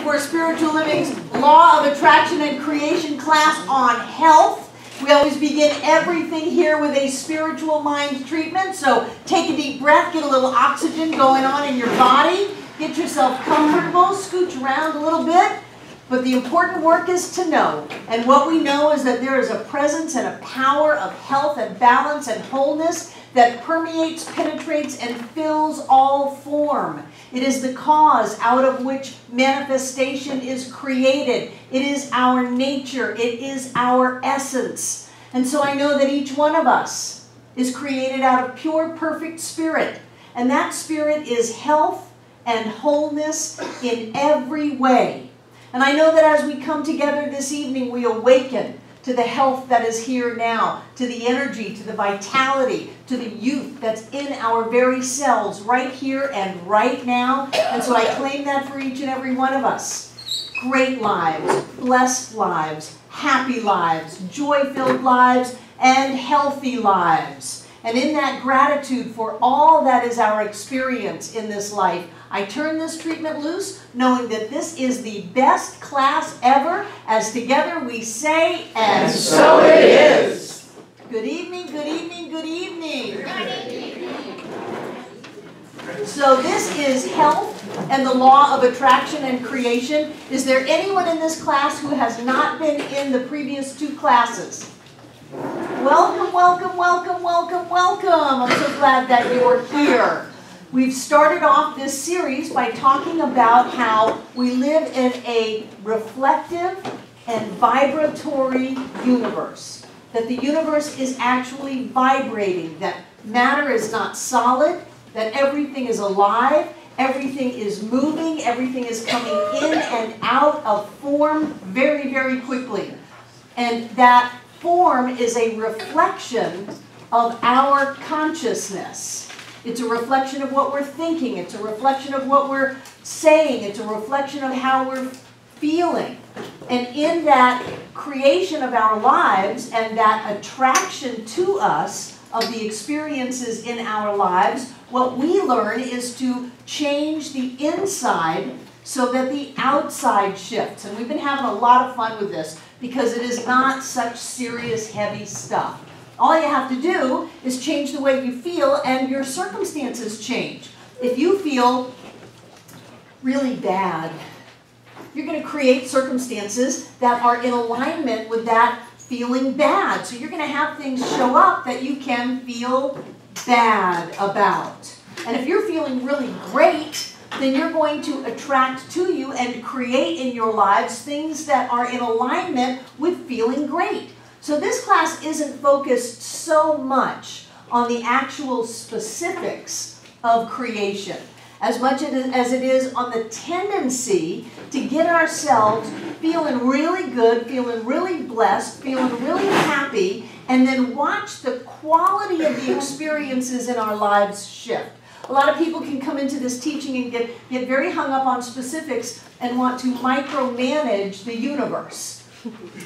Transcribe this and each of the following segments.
for Spiritual Living's Law of Attraction and Creation class on health. We always begin everything here with a spiritual mind treatment. So take a deep breath, get a little oxygen going on in your body, get yourself comfortable, scooch around a little bit. But the important work is to know. And what we know is that there is a presence and a power of health and balance and wholeness that permeates, penetrates, and fills all form. It is the cause out of which manifestation is created. It is our nature. It is our essence. And so I know that each one of us is created out of pure, perfect spirit. And that spirit is health and wholeness in every way. And I know that as we come together this evening, we awaken to the health that is here now, to the energy, to the vitality, to the youth that's in our very cells right here and right now. And so I claim that for each and every one of us. Great lives, blessed lives, happy lives, joy-filled lives, and healthy lives. And in that gratitude for all that is our experience in this life, I turn this treatment loose, knowing that this is the best class ever, as together we say, and so it is. Good evening, good evening, good evening. Good evening. So this is health and the law of attraction and creation. Is there anyone in this class who has not been in the previous two classes? Welcome, welcome, welcome, welcome, welcome. I'm so glad that you're here. We've started off this series by talking about how we live in a reflective and vibratory universe. That the universe is actually vibrating, that matter is not solid, that everything is alive, everything is moving, everything is coming in and out of form very, very quickly. And that form is a reflection of our consciousness. It's a reflection of what we're thinking. It's a reflection of what we're saying. It's a reflection of how we're feeling. And in that creation of our lives and that attraction to us of the experiences in our lives, what we learn is to change the inside so that the outside shifts. And we've been having a lot of fun with this because it is not such serious, heavy stuff. All you have to do is change the way you feel and your circumstances change. If you feel really bad, you're going to create circumstances that are in alignment with that feeling bad. So you're going to have things show up that you can feel bad about. And if you're feeling really great, then you're going to attract to you and create in your lives things that are in alignment with feeling great. So this class isn't focused so much on the actual specifics of creation, as much as it is on the tendency to get ourselves feeling really good, feeling really blessed, feeling really happy, and then watch the quality of the experiences in our lives shift. A lot of people can come into this teaching and get very hung up on specifics and want to micromanage the universe.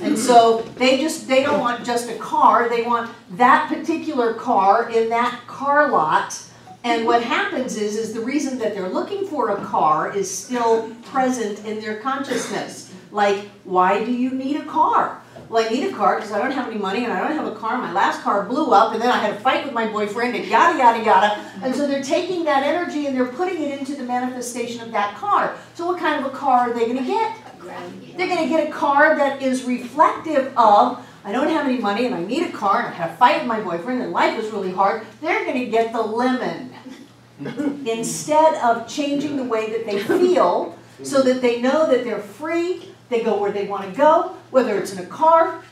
And so they don't want just a car, they want that particular car in that car lot. And what happens is the reason that they're looking for a car is still present in their consciousness. Like, why do you need a car? Well, I need a car because I don't have any money and I don't have a car. My last car blew up and then I had a fight with my boyfriend and yada, yada, yada. And so they're taking that energy and they're putting it into the manifestation of that car. So what kind of a car are they going to get? They're going to get a car that is reflective of, I don't have any money and I need a car and I had a fight with my boyfriend and life is really hard. They're going to get the lemon. Instead of changing the way that they feel so that they know that they're free, they go where they want to go, whether it's in a car,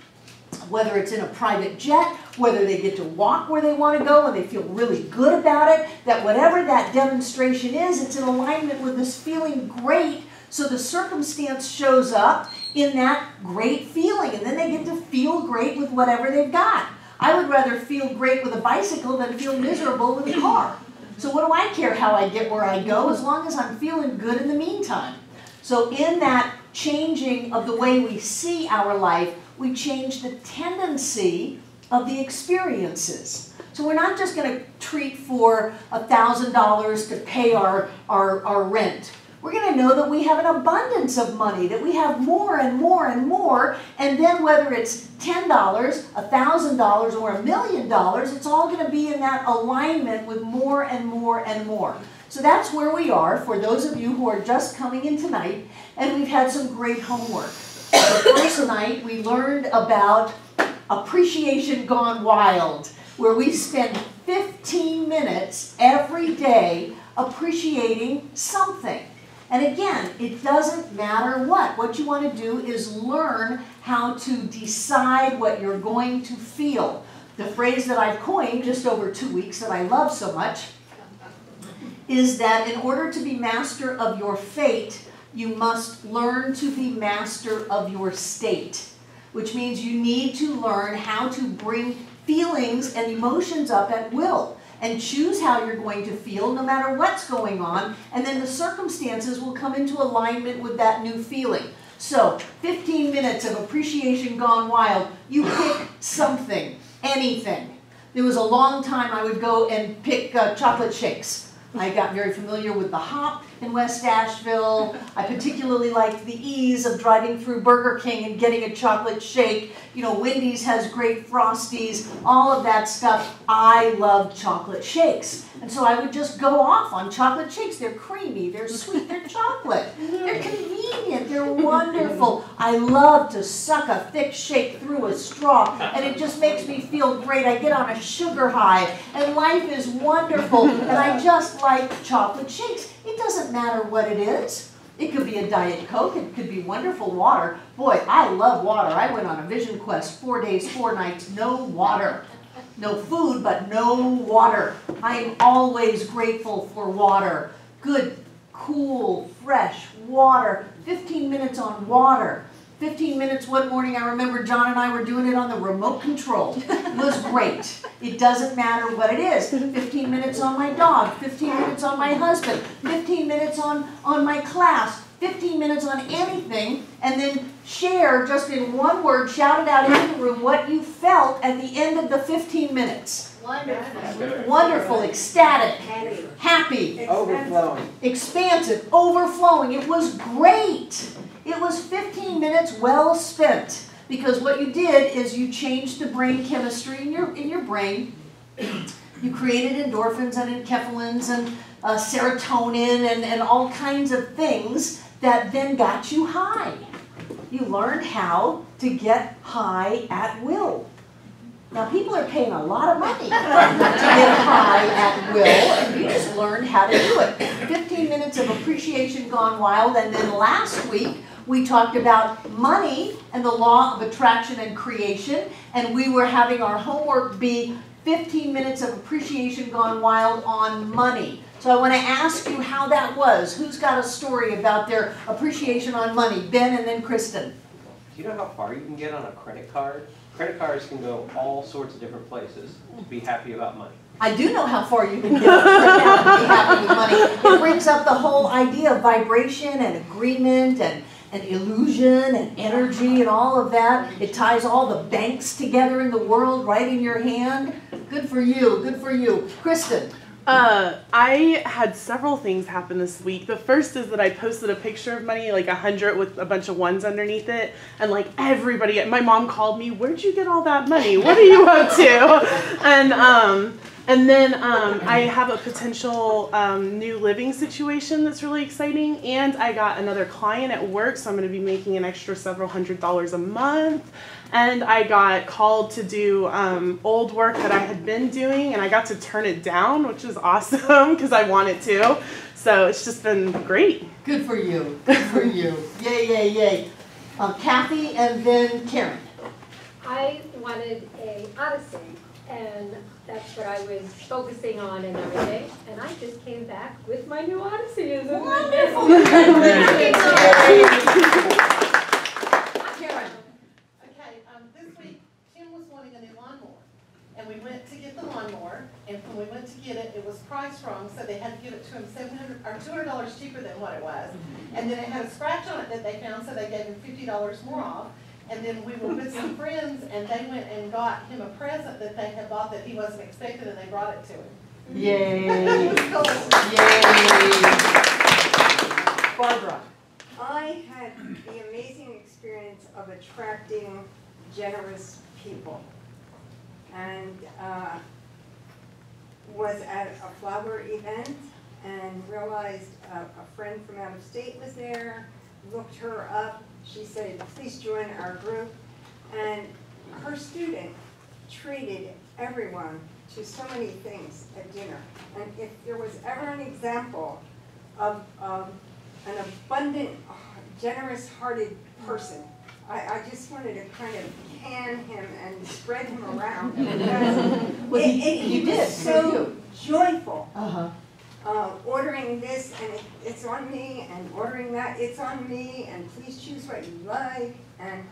whether it's in a private jet, whether they get to walk where they want to go and they feel really good about it, that whatever that demonstration is, it's in alignment with this feeling great. So the circumstance shows up in that great feeling, and then they get to feel great with whatever they've got. I would rather feel great with a bicycle than feel miserable with a car. So what do I care how I get where I go, as long as I'm feeling good in the meantime? So in that changing of the way we see our life, we change the tendency of the experiences. So we're not just going to treat for $1,000 to pay our rent. We're going to know that we have an abundance of money, that we have more and more and more, and then whether it's $10, $1,000, or $1 million, it's all going to be in that alignment with more and more and more. So that's where we are for those of you who are just coming in tonight, and we've had some great homework. The first night we learned about Appreciation Gone Wild, where we spend 15 minutes every day appreciating something. And again, it doesn't matter what. What you want to do is learn how to decide what you're going to feel. The phrase that I've coined just over 2 weeks that I love so much is that in order to be master of your fate, you must learn to be master of your state, which means you need to learn how to bring feelings and emotions up at will and choose how you're going to feel no matter what's going on, and then the circumstances will come into alignment with that new feeling. So 15 minutes of Appreciation Gone Wild, you pick something, anything. There was a long time I would go and pick chocolate shakes. I got very familiar with the hop in West Asheville. I particularly liked the ease of driving through Burger King and getting a chocolate shake. You know, Wendy's has great Frosties, all of that stuff. I love chocolate shakes. And so I would just go off on chocolate shakes. They're creamy, they're sweet, they're chocolate. They're convenient, they're wonderful. I love to suck a thick shake through a straw, and it just makes me feel great. I get on a sugar high, and life is wonderful, and I just like chocolate shakes. It doesn't matter what it is. It could be a Diet Coke. It could be wonderful water. Boy, I love water. I went on a vision quest, 4 days, 4 nights, no water. No food, but no water. I am always grateful for water. Good, cool, fresh water. 15 minutes on water. 15 minutes one morning, I remember John and I were doing it on the remote control. It was great. It doesn't matter what it is. 15 minutes on my dog, 15 minutes on my husband, 15 minutes on my class, 15 minutes on anything, and then share just in one word, shout it out in the room what you felt at the end of the 15 minutes. Wonderful. Wonderful, ecstatic, happy, overflowing, expansive, overflowing. It was great. It was 15 minutes well spent, because what you did is you changed the brain chemistry in your brain. You created endorphins and enkephalins and serotonin and all kinds of things that then got you high. You learned how to get high at will. Now, people are paying a lot of money to get high at will, and you just learned how to do it. 15 minutes of Appreciation Gone Wild, and then last week we talked about money and the law of attraction and creation, and we were having our homework be 15 minutes of Appreciation Gone Wild on money. So I want to ask you how that was. Who's got a story about their appreciation on money? Ben and then Kristen. Do you know how far you can get on a credit card? Credit cards can go all sorts of different places to be happy about money. I do know how far you can get right now to be happy with money. It brings up the whole idea of vibration and agreement and illusion and energy and all of that. It ties all the banks together in the world right in your hand. Good for you. Good for you. Kristen. I had several things happen this week. The first is that I posted a picture of money, like 100 with a bunch of ones underneath it, and like everybody, my mom called me, "Where'd you get all that money? What are you up to?" And then I have a potential new living situation that's really exciting, and I got another client at work, so I'm going to be making an extra several $100s a month. And I got called to do old work that I had been doing, and I got to turn it down, which is awesome because I wanted to. So it's just been great. Good for you. Good for you. Yay, yay, yay. Kathy and then Karen. I wanted a Odyssey, and that's what I was focusing on and everything. And I just came back with my new Odyssey. Isn't it wonderful? And we went to get the lawnmower, and when we went to get it, it was priced wrong, so they had to give it to him $700 or $200 cheaper than what it was. And then it had a scratch on it that they found, so they gave him $50 more off. And then we were with some friends, and they went and got him a present that they had bought that he wasn't expecting, and they brought it to him. Yay! It was cool. Yay! Barbara. I had the amazing experience of attracting generous people. And was at a flower event and realized a friend from out of state was there, looked her up. She said, please join our group. And her student treated everyone to so many things at dinner. And if there was ever an example of an abundant, generous-hearted person, I just wanted to kind of can him and spread him around. Well, He you did. was so joyful. Uh-huh. Ordering this, and it's on me, and ordering that, it's on me, and please choose what you like. And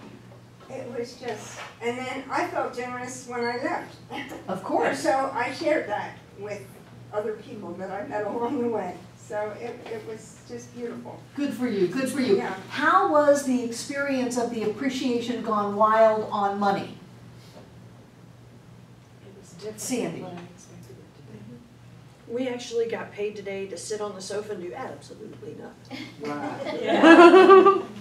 it was just, and then I felt generous when I left. Of course. So I shared that with other people that I met along the way. So it was just beautiful. Good for you, good for you. Yeah. How was the experience of the appreciation gone wild on money? It was different Sandy. than what I expected it to be. We actually got paid today to sit on the sofa and do absolutely nothing.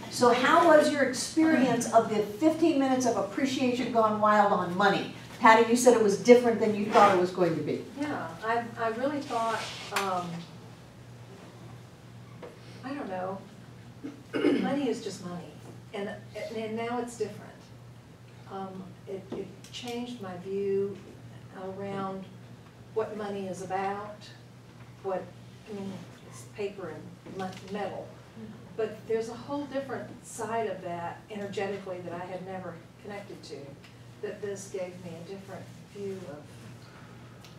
So how was your experience of the 15 minutes of appreciation gone wild on money? Patty, you said it was different than you thought it was going to be. Yeah, I really thought, I don't know, money is just money, and now it's different. It changed my view around what money is about, it's paper and metal, but there's a whole different side of that energetically that I had never connected to, that this gave me a different view of.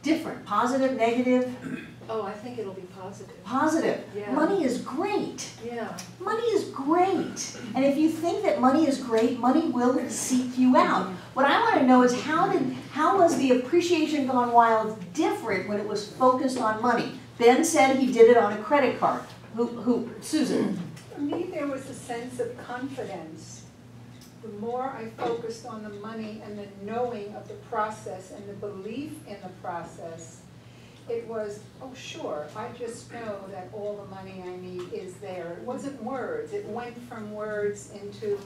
Different, positive, negative? Oh, I think it'll be positive. Positive. Yeah. Money is great. Yeah. Money is great. And if you think that money is great, money will seek you out. What I want to know is how was the appreciation gone wild different when it was focused on money? Ben said he did it on a credit card. Susan? For me, there was a sense of confidence. The more I focused on the money and the knowing of the process and the belief in the process, it was, oh sure, I just know that all the money I need is there. It wasn't words, it went from words into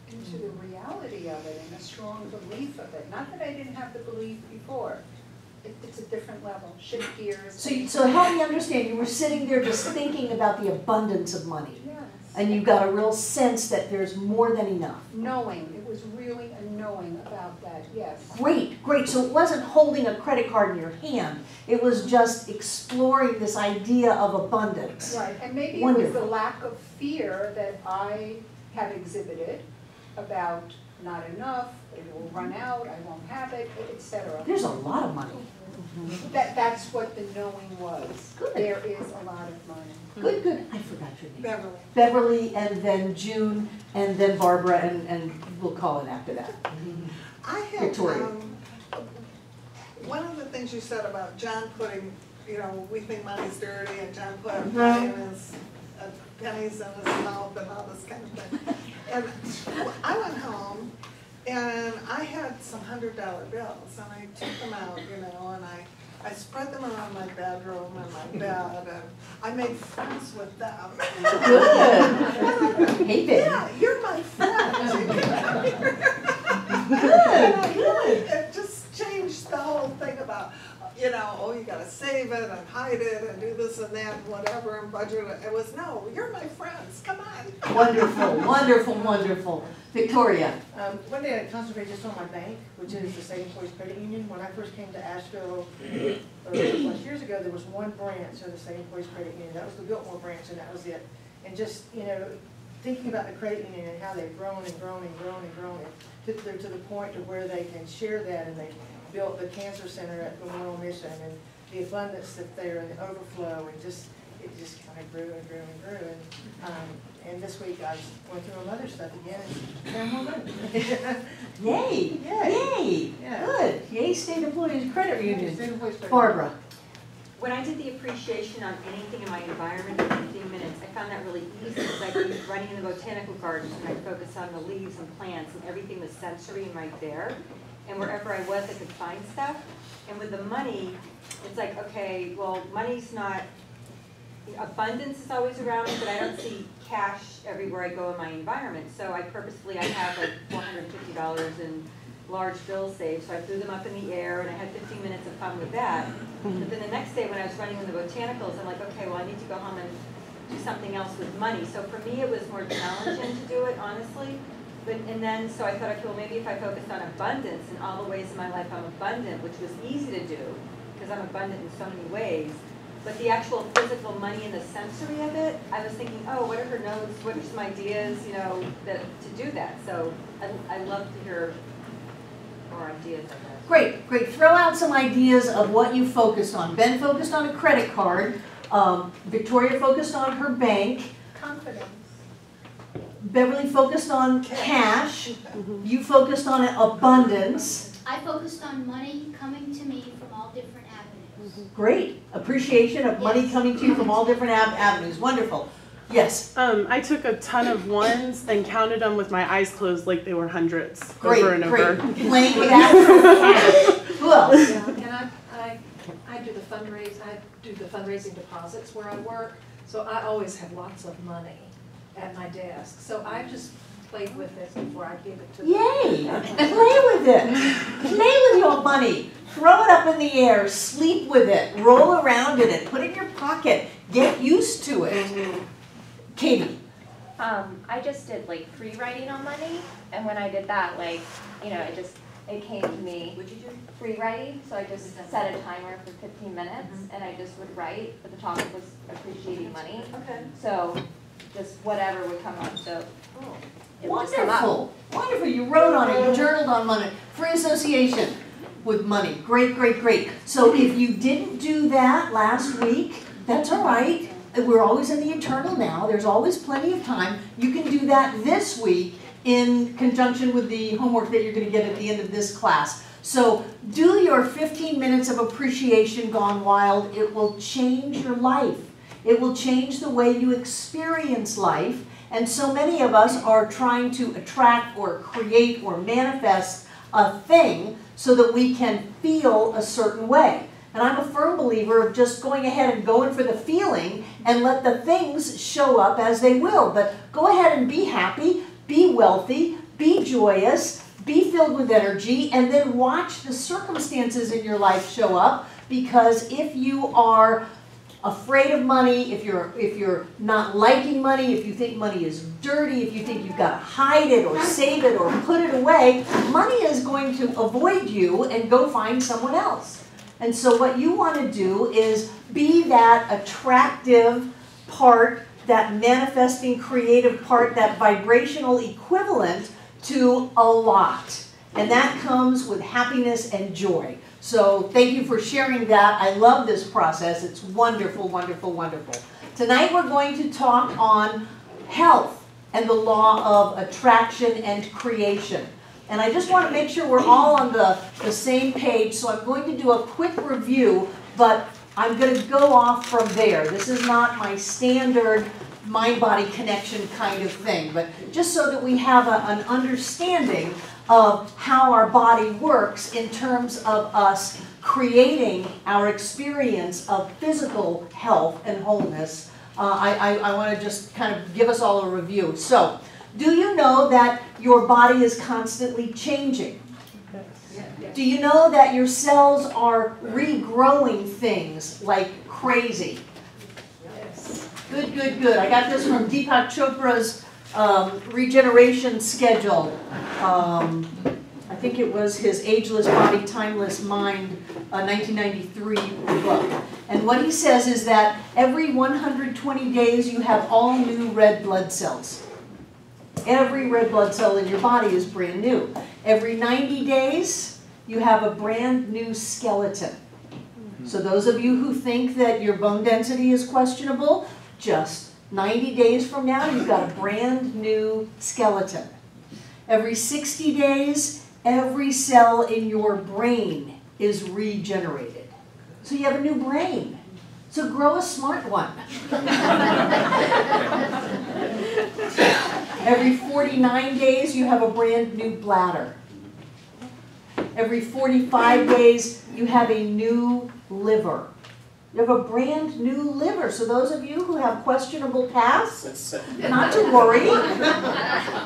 the reality of it and a strong belief of it. Not that I didn't have the belief before. It's a different level, shift gears. So help me understand, you were sitting there just thinking about the abundance of money. Yes. And you got a real sense that there's more than enough. Knowing, it was really a knowing about that, yes. Great, great. So it wasn't holding a credit card in your hand. It was just exploring this idea of abundance. Right, and maybe it Wonderful. was the lack of fear that I had exhibited about not enough, it will run out, I won't have it, etc. There's a lot of money. That's what the knowing was. Good. There is a lot of money. Good, good. I forgot your name. Beverly. Beverly, and then June, and then Barbara, and we'll call it after that. I had, Victoria. one of the things you said about John putting, we think money's dirty, and John put money in his pennies in his mouth and all this kind of thing. And I went home, and I had some $100 bills, and I took them out, and I spread them around my bedroom and my bed, and I made friends with them. Good. Hey, Ben. Yeah, you're my friend. Good. It just changed the whole thing about, you gotta save it and hide it and do this and that and whatever and budget it. It was, no, you're my friends, come on. Wonderful, wonderful, wonderful. Victoria. One day I concentrated just on my bank, which is the State Employees Credit Union. When I first came to Asheville, plus years ago, there was one branch of the State Employees Credit Union. That was the Biltmore branch, and that was it. And just, thinking about the credit union and how they've grown and grown and grown and grown, and to the point to where they can share that, and they built the cancer center at Memorial Mission, and the abundance that's there and the overflow, and it just kind of grew and grew and grew. And this week I went through my mother's stuff again and found more money. Yay. Yay. Yeah. Good. Yay, State Employees Credit Union. State Employees Credit Barbara. When I did the appreciation on anything in my environment in 15 minutes, I found that really easy because I could be running in the botanical gardens and I'd focus on the leaves and plants, and everything was sensory and right there. And wherever I was, I could find stuff. And with the money, it's like, okay, well, money's not abundance is always around me, but I don't see cash everywhere I go in my environment. So I have like $450 in large bills saved, so I threw them up in the air and I had 15 minutes of fun with that. But then the next day when I was running in the botanicals, I'm like, okay, well I need to go home and do something else with money. So for me it was more challenging to do it, honestly. So I thought, okay, well maybe if I focused on abundance and all the ways in my life I'm abundant, which was easy to do, because I'm abundant in so many ways. But the actual physical money and the sensory of it, I was thinking, oh, what are her notes? What are some ideas, to do that? So I love to hear more ideas of that. Great, great. Throw out some ideas of what you focused on. Ben focused on a credit card. Victoria focused on her bank. Confidence. Beverly focused on cash. You focused on abundance. I focused on money coming to me from all different avenues. Great. Appreciation of money coming to you from all different avenues. Wonderful. Yes. I took a ton of ones and counted them with my eyes closed like they were hundreds. Great, over and over. Playing with that. Who else? Yeah, and I do the fundraising deposits where I work, so I always have lots of money at my desk. So I just played with it before I gave it to them. Yay! Play with it. Play with your money. Throw it up in the air. Sleep with it. Roll around in it. Put it in your pocket. Get used to it. Katie. I just did like free writing on money, and when I did that, it came to me. What'd you do? Free writing, so I just set a timer for 15 minutes, and I just would write, but the topic was appreciating money. Okay. So just whatever would come up, so it would come Wonderful. up. Wonderful. You wrote on it. You journaled on money. Free association with money. Great, great, great. So if you didn't do that last week, that's all right. We're always in the eternal now. There's always plenty of time. You can do that this week in conjunction with the homework that you're going to get at the end of this class. So do your 15 minutes of appreciation gone wild. It will change your life. It will change the way you experience life. And so many of us are trying to attract or create or manifest a thing so that we can feel a certain way. And I'm a firm believer of just going ahead and going for the feeling and let the things show up as they will. But go ahead and be happy, be wealthy, be joyous, be filled with energy, and then watch the circumstances in your life show up. Because if you are afraid of money, if you're not liking money, if you think money is dirty, if you think you've got to hide it or save it or put it away, money is going to avoid you and go find someone else. And so what you want to do is be that attractive part, that manifesting creative part, that vibrational equivalent to a lot. And that comes with happiness and joy. So thank you for sharing that. I love this process. It's wonderful, wonderful, wonderful. Tonight we're going to talk on health and the law of attraction and creation. And I just want to make sure we're all on the same page, so I'm going to do a quick review, but I'm going to go off from there. This is not my standard mind-body connection kind of thing, but just so that we have an understanding of how our body works in terms of us creating our experience of physical health and wholeness. I want to just kind of give us all a review. So, do you know that your body is constantly changing? Do you know that your cells are regrowing things like crazy? Yes. Good, good, good. I got this from Deepak Chopra's regeneration schedule. I think it was his Ageless Body, Timeless Mind 1993 book. And what he says is that every 120 days you have all new red blood cells. Every red blood cell in your body is brand new. Every 90 days, you have a brand new skeleton. So those of you who think that your bone density is questionable, just 90 days from now, you've got a brand new skeleton. Every 60 days, every cell in your brain is regenerated. So you have a new brain. So grow a smart one. Every 49 days, you have a brand new bladder. Every 45 days, you have a new liver. You have a brand new liver. So those of you who have questionable pasts, not to worry.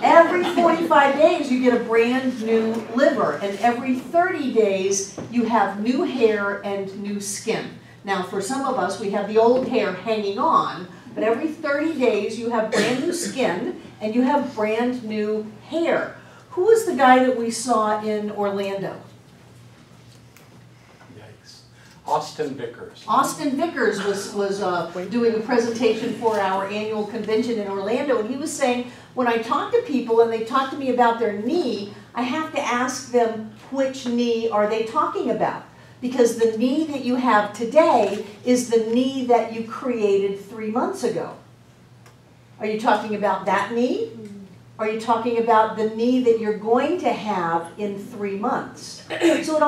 Every 45 days you get a brand new liver, and every 30 days you have new hair and new skin. Now for some of us, we have the old hair hanging on, but every 30 days you have brand new skin and you have brand new hair. Who was the guy that we saw in Orlando? Austin Vickers. Austin Vickers was doing a presentation for our annual convention in Orlando, and he was saying, when I talk to people and they talk to me about their knee, I have to ask them which knee are they talking about. Because the knee that you have today is the knee that you created 3 months ago. Are you talking about that knee? Are you talking about the knee that you're going to have in 3 months? So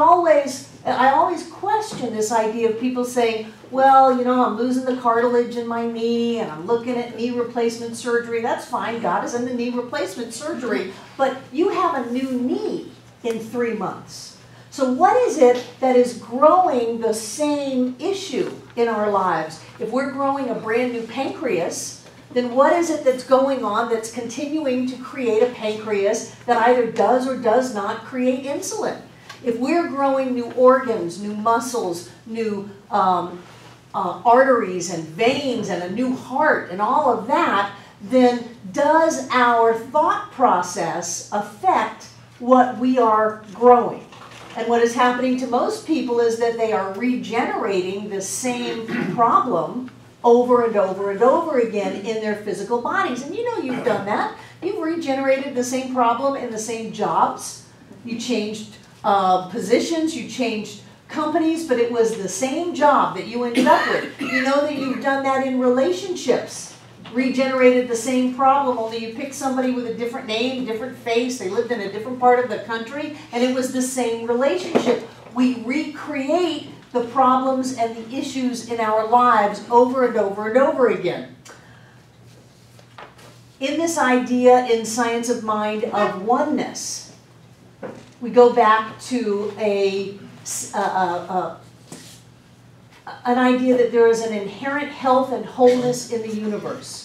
I always question this idea of people saying, well, you know, I'm losing the cartilage in my knee and I'm looking at knee replacement surgery. That's fine, God is in the knee replacement surgery, but you have a new knee in 3 months. So what is it that is growing the same issue in our lives? If we're growing a brand new pancreas, then what is it that's going on that's continuing to create a pancreas that either does or does not create insulin? If we're growing new organs, new muscles, new arteries and veins and a new heart and all of that, then does our thought process affect what we are growing? And what is happening to most people is that they are regenerating the same problem over and over and over again in their physical bodies. And you know you've done that. You've regenerated the same problem in the same jobs. You changed positions, you changed companies, but it was the same job that you ended up with. You know that you've done that in relationships. Regenerated the same problem, only you picked somebody with a different name, different face, they lived in a different part of the country, and it was the same relationship. We recreate the problems and the issues in our lives over and over and over again. In this idea in Science of Mind of oneness, we go back to an idea that there is an inherent health and wholeness in the universe.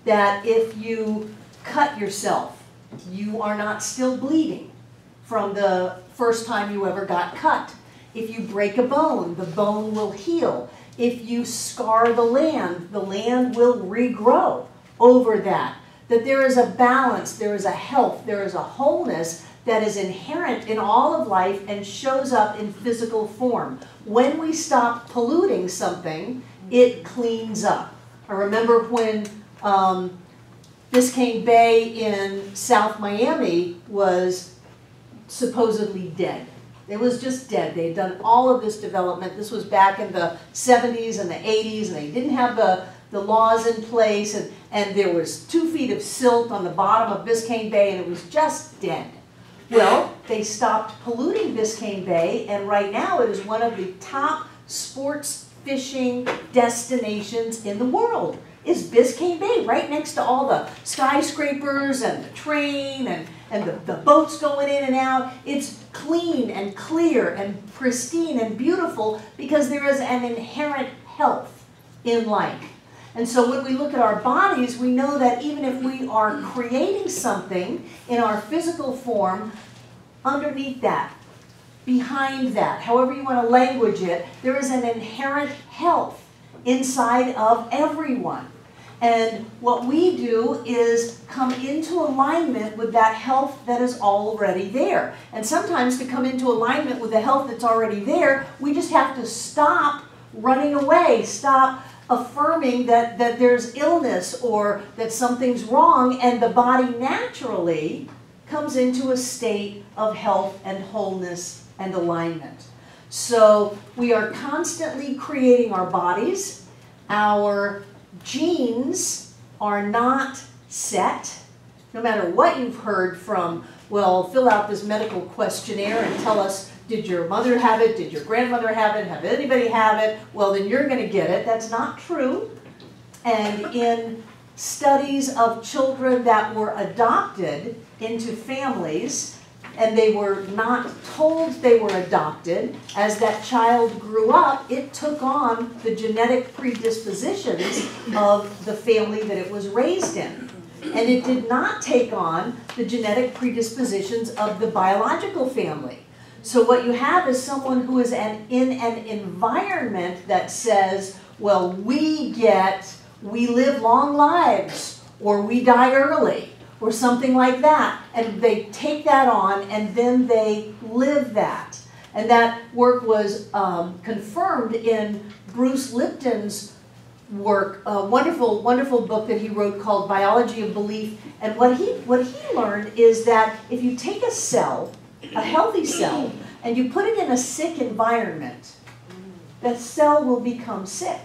That if you cut yourself, you are not still bleeding from the first time you ever got cut. If you break a bone, the bone will heal. If you scar the land will regrow over that. That there is a balance, there is a health, there is a wholeness that is inherent in all of life and shows up in physical form. When we stop polluting something, it cleans up. I remember when Biscayne Bay in South Miami was supposedly dead. It was just dead. They had done all of this development. This was back in the 70s and the 80s, and they didn't have the laws in place, and there was 2 feet of silt on the bottom of Biscayne Bay, and it was just dead. Well, they stopped polluting Biscayne Bay, and right now it is one of the top sports fishing destinations in the world. Is Biscayne Bay, right next to all the skyscrapers and the train and the boats going in and out. It's clean and clear and pristine and beautiful because there is an inherent health in life. And so when we look at our bodies, we know that even if we are creating something in our physical form, underneath that, behind that, however you want to language it, there is an inherent health inside of everyone. And what we do is come into alignment with that health that is already there. And sometimes to come into alignment with the health that's already there, we just have to stop running away, stop affirming that there's illness or that something's wrong, and the body naturally comes into a state of health and wholeness and alignment. So we are constantly creating our bodies. Our genes are not set. No matter what you've heard from, well, fill out this medical questionnaire and tell us, did your mother have it? Did your grandmother have it? Have anybody have it? Well, then you're going to get it. That's not true. And in studies of children that were adopted into families, and they were not told they were adopted. As that child grew up, it took on the genetic predispositions of the family that it was raised in. And it did not take on the genetic predispositions of the biological family. So what you have is someone who is in an environment that says, well, we live long lives, or we die early, or something like that. And they take that on, and then they live that. And that work was confirmed in Bruce Lipton's work, a wonderful, wonderful book that he wrote called Biology of Belief. And what he learned is that if you take a cell, a healthy cell, and you put it in a sick environment, that cell will become sick.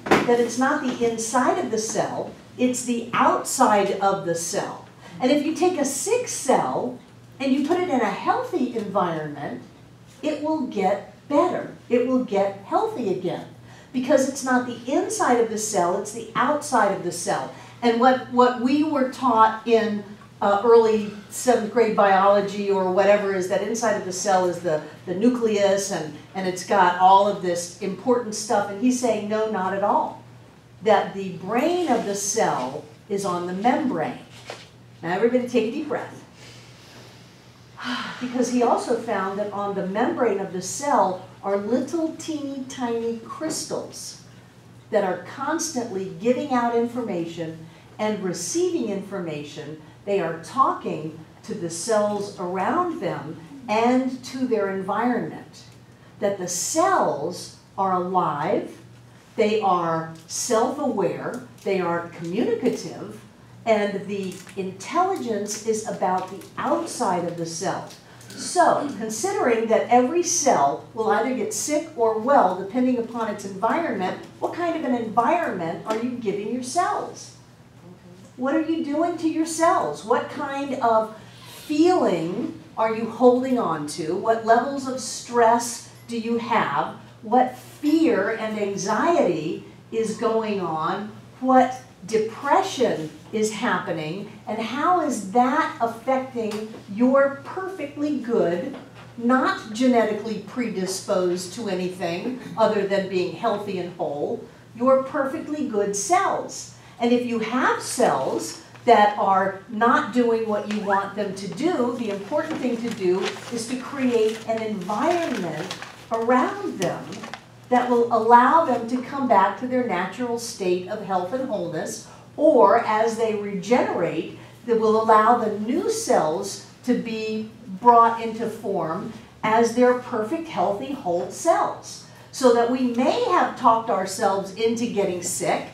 That it's not the inside of the cell, it's the outside of the cell. And if you take a sick cell and you put it in a healthy environment, it will get better. It will get healthy again. Because it's not the inside of the cell, it's the outside of the cell. And what we were taught in early 7th grade biology or whatever is that inside of the cell is the nucleus, and it's got all of this important stuff. And he's saying, no, not at all. That the brain of the cell is on the membrane. Now everybody take a deep breath. Because he also found that on the membrane of the cell are little teeny tiny crystals that are constantly giving out information and receiving information. They are talking to the cells around them and to their environment. That the cells are alive, they are self-aware, they are communicative, and the intelligence is about the outside of the cell. So, considering that every cell will either get sick or well depending upon its environment, what kind of an environment are you giving your cells? What are you doing to your cells? What kind of feeling are you holding on to? What levels of stress do you have? What fear and anxiety is going on? What depression is happening? And how is that affecting your perfectly good, not genetically predisposed to anything other than being healthy and whole, your perfectly good cells? And if you have cells that are not doing what you want them to do, the important thing to do is to create an environment around them that will allow them to come back to their natural state of health and wholeness, or as they regenerate, that will allow the new cells to be brought into form as their perfect, healthy, whole cells. So that we may have talked ourselves into getting sick,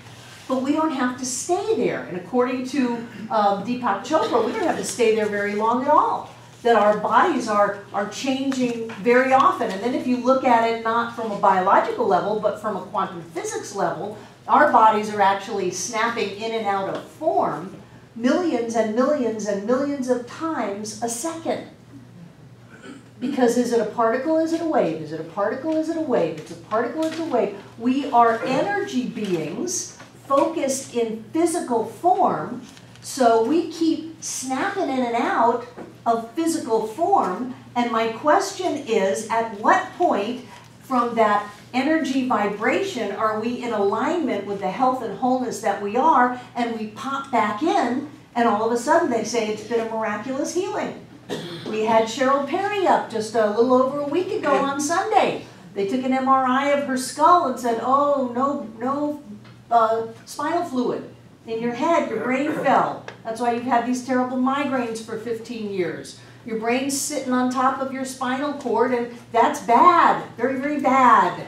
but we don't have to stay there. And according to Deepak Chopra, we don't have to stay there very long at all. That our bodies are changing very often. And then if you look at it not from a biological level, but from a quantum physics level, our bodies are actually snapping in and out of form millions and millions and millions of times a second. Because is it a particle, is it a wave? Is it a particle, is it a wave? It's a particle, it's a wave. We are energy beings focused in physical form, so we keep snapping in and out of physical form. And my question is, at what point from that energy vibration are we in alignment with the health and wholeness that we are, and we pop back in, and all of a sudden they say it's been a miraculous healing. We had Cheryl Perry up just a little over a week ago on Sunday. They took an MRI of her skull and said, oh, no spinal fluid in your head, your brain fell. That's why you've had these terrible migraines for 15 years. Your brain's sitting on top of your spinal cord, and that's bad, very, very bad.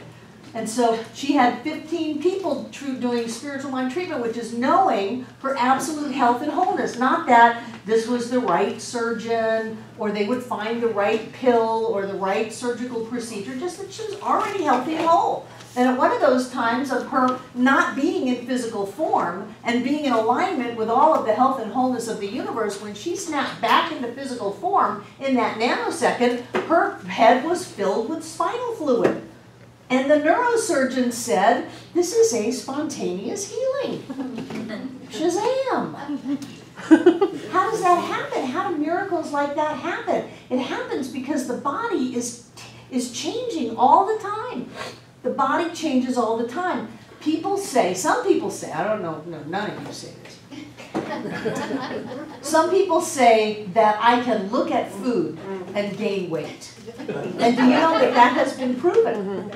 And so she had 15 people doing spiritual mind treatment, which is knowing her absolute health and wholeness. Not that this was the right surgeon, or they would find the right pill, or the right surgical procedure, just that she was already healthy and whole. And at one of those times of her not being in physical form and being in alignment with all of the health and wholeness of the universe, when she snapped back into physical form in that nanosecond, her head was filled with spinal fluid. And the neurosurgeon said, this is a spontaneous healing. Shazam! How does that happen? How do miracles miracles like that happen. It happens because the body is changing all the time. The body changes all the time. People say, some people say, I don't know, no, none of you say this. Some people say that I can look at food and gain weight. And do you know that that has been proven?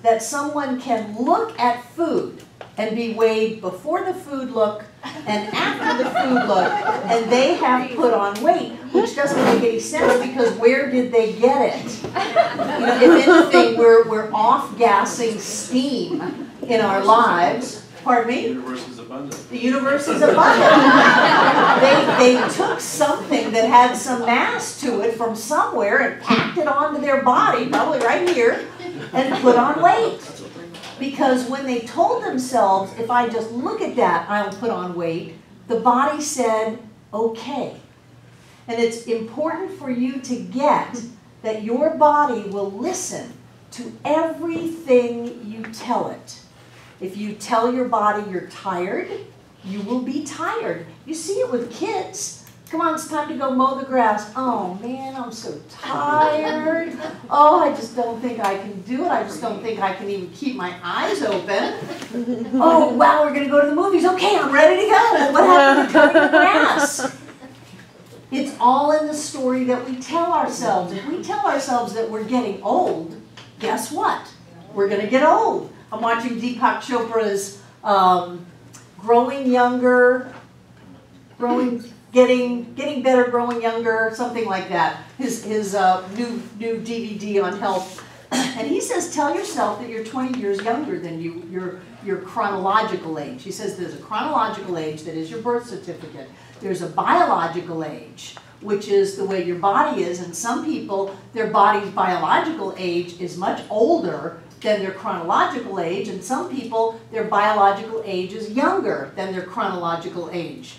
That someone can look at food and be weighed before the food look and after the food look, and they have put on weight, which doesn't make any sense because where did they get it? You know, if anything, we're off-gassing steam in our lives. Pardon me? The universe is abundant. The universe is abundant. They took something that had some mass to it from somewhere and packed it onto their body, probably right here, and put on weight. Because when they told themselves, if I just look at that, I'll put on weight, the body said, okay. And it's important for you to get that your body will listen to everything you tell it. If you tell your body you're tired, you will be tired. You see it with kids. Come on, it's time to go mow the grass. Oh man, I'm so tired. Oh, I just don't think I can do it. I just don't think I can even keep my eyes open. Oh wow, we're gonna go to the movies. Okay, I'm ready to go. What happened to cutting the grass? It's all in the story that we tell ourselves. If we tell ourselves that we're getting old, guess what? We're gonna get old. I'm watching Deepak Chopra's Growing Younger, Getting Better, Growing Younger, something like that. His new DVD on health. And he says, tell yourself that you're 20 years younger than your chronological age. He says there's a chronological age that is your birth certificate. There's a biological age, which is the way your body is. And some people, their body's biological age is much older than their chronological age, and some people, their biological age is younger than their chronological age.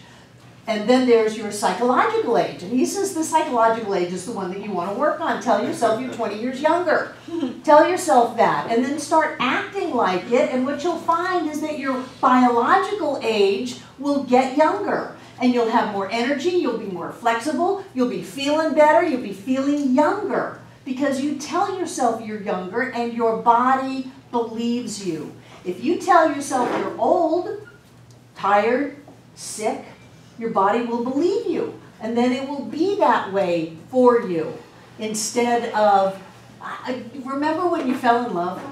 And then there's your psychological age, and he says the psychological age is the one that you want to work on. Tell yourself you're 20 years younger. Tell yourself that, and then start acting like it, and what you'll find is that your biological age will get younger, and you'll have more energy, you'll be more flexible, you'll be feeling better, you'll be feeling younger. Because you tell yourself you're younger and your body believes you. If you tell yourself you're old, tired, sick, your body will believe you. And then it will be that way for you. Instead of, remember when you fell in love?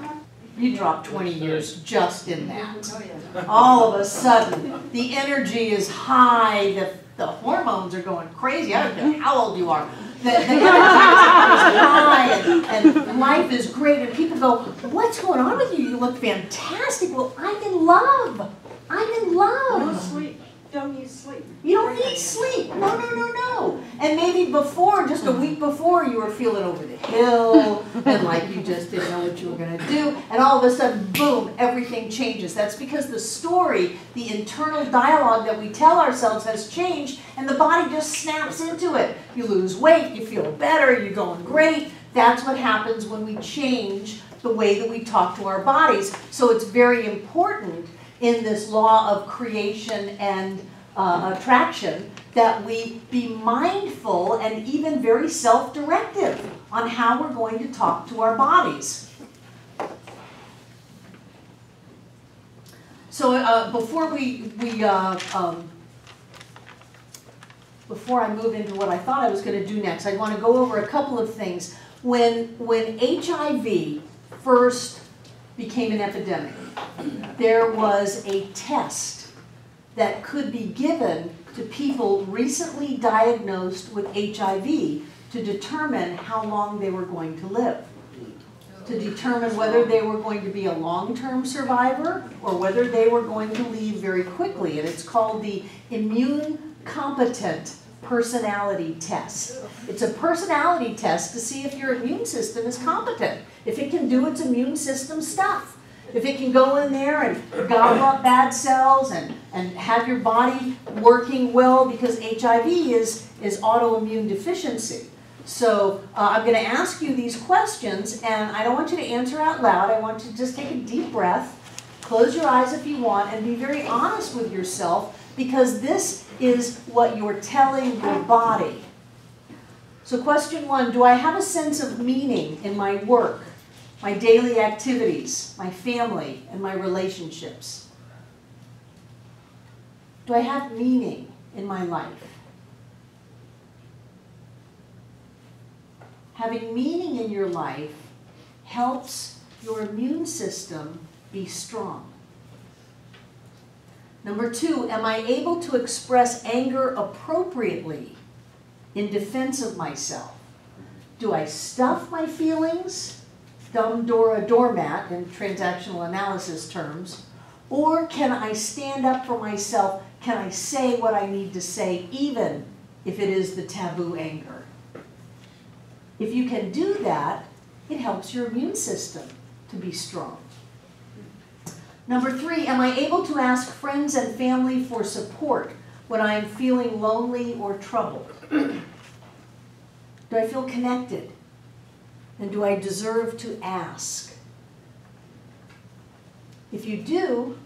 You dropped 20 years just in that. All of a sudden, the energy is high, the hormones are going crazy. I don't care how old you are. The energy is high and life is great, and people go, what's going on with you? You look fantastic. Well, I'm in love. I'm in love. Don't sleep. Don't need sleep. You don't need sleep. No, no, no, no. And maybe before, just a week before, you were feeling over the hill and like you just didn't know what you were going to do. And all of a sudden, boom, everything changes. That's because the story, the internal dialogue that we tell ourselves has changed, and the body just snaps into it. You lose weight, you feel better, you're going great. That's what happens when we change the way that we talk to our bodies. So it's very important in this law of creation and attraction that we be mindful and even very self-directive on how we're going to talk to our bodies. So before I move into what I thought I was going to do next, I want to go over a couple of things. When HIV first became an epidemic, there was a test that could be given to people recently diagnosed with HIV to determine how long they were going to live, to determine whether they were going to be a long-term survivor or whether they were going to leave very quickly. And it's called the immune competent personality test. It's a personality test to see if your immune system is competent, if it can do its immune system stuff. If it can go in there and gobble up bad cells and have your body working well, because HIV is autoimmune deficiency. So I'm going to ask you these questions, and I don't want you to answer out loud. I want you to just take a deep breath, close your eyes if you want, and be very honest with yourself, because this is what you're telling your body. So question 1, do I have a sense of meaning in my work, my daily activities, my family, and my relationships? Do I have meaning in my life? Having meaning in your life helps your immune system be strong. Number 2, am I able to express anger appropriately in defense of myself? Do I stuff my feelings, dumb Dora doormat in transactional analysis terms, or can I stand up for myself? Can I say what I need to say even if it is the taboo anger? If you can do that, it helps your immune system to be strong. Number 3, am I able to ask friends and family for support when I am feeling lonely or troubled? Do I feel connected? And do I deserve to ask? If you do,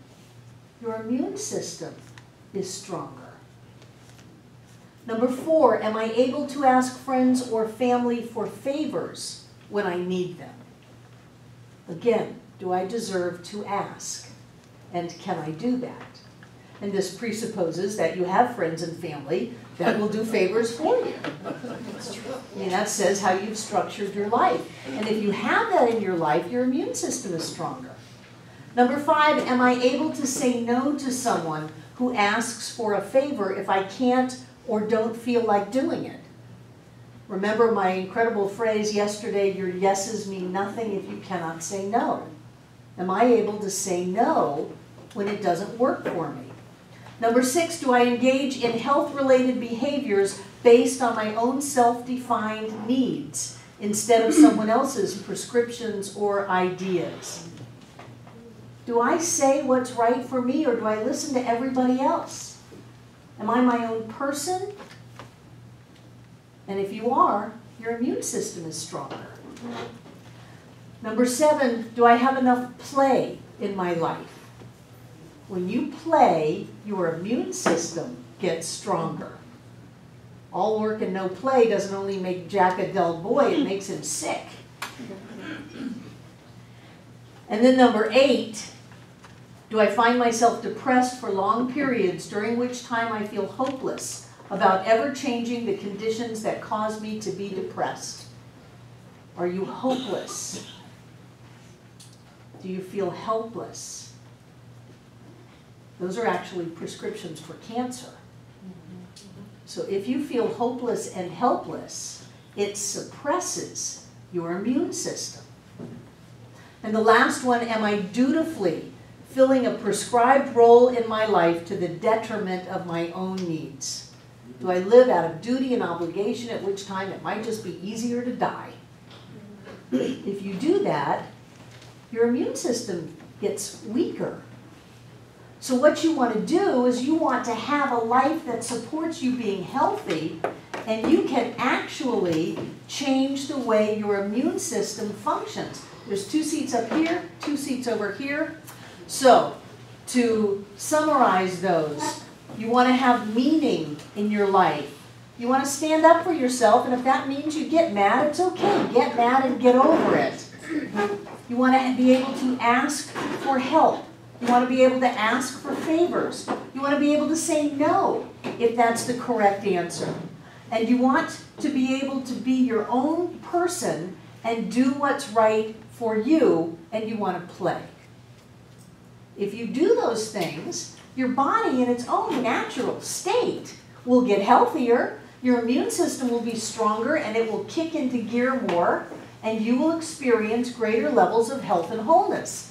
your immune system is stronger. Number 4, am I able to ask friends or family for favors when I need them? Again, do I deserve to ask? And can I do that? And this presupposes that you have friends and family that will do favors for you. I mean, that says how you've structured your life. And if you have that in your life, your immune system is stronger. Number 5, am I able to say no to someone who asks for a favor if I can't or don't feel like doing it? Remember my incredible phrase yesterday, your yeses mean nothing if you cannot say no. Am I able to say no when it doesn't work for me? Number 6, do I engage in health-related behaviors based on my own self-defined needs instead of someone else's prescriptions or ideas? Do I say what's right for me, or do I listen to everybody else? Am I my own person? And if you are, your immune system is stronger. Number 7, do I have enough play in my life? When you play, your immune system gets stronger. All work and no play doesn't only make Jack a dull boy, it makes him sick. And then number 8, do I find myself depressed for long periods during which time I feel hopeless about ever changing the conditions that cause me to be depressed? Are you hopeless? Do you feel helpless? Those are actually prescriptions for cancer. So if you feel hopeless and helpless, it suppresses your immune system. And the last one, am I dutifully filling a prescribed role in my life to the detriment of my own needs? Do I live out of duty and obligation, at which time it might just be easier to die? If you do that, your immune system gets weaker. So what you want to do is you want to have a life that supports you being healthy, and you can actually change the way your immune system functions. There's 2 seats up here, 2 seats over here. So to summarize those, you want to have meaning in your life. You want to stand up for yourself, and if that means you get mad, it's okay. Get mad and get over it. You want to be able to ask for help. You want to be able to ask for favors. You want to be able to say no if that's the correct answer. And you want to be able to be your own person and do what's right for you, and you want to play. If you do those things, your body in its own natural state will get healthier, your immune system will be stronger, and it will kick into gear more, and you will experience greater levels of health and wholeness.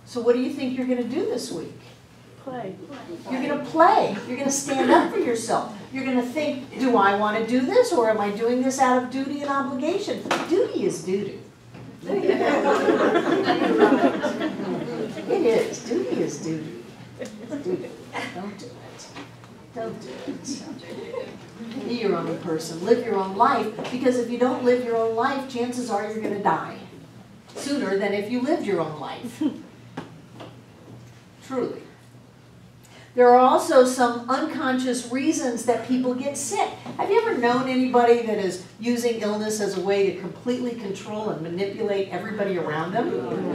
So what do you think you're going to do this week? Play. You're going to play. You're going to stand up for yourself. You're going to think, do I want to do this, or am I doing this out of duty and obligation? Duty is duty. It is. Duty is duty. Duty. Don't do it. Don't do it. Be your own person. Live your own life, because if you don't live your own life, chances are you're going to die sooner than if you lived your own life. Truly. There are also some unconscious reasons that people get sick. Have you ever known anybody that is using illness as a way to completely control and manipulate everybody around them?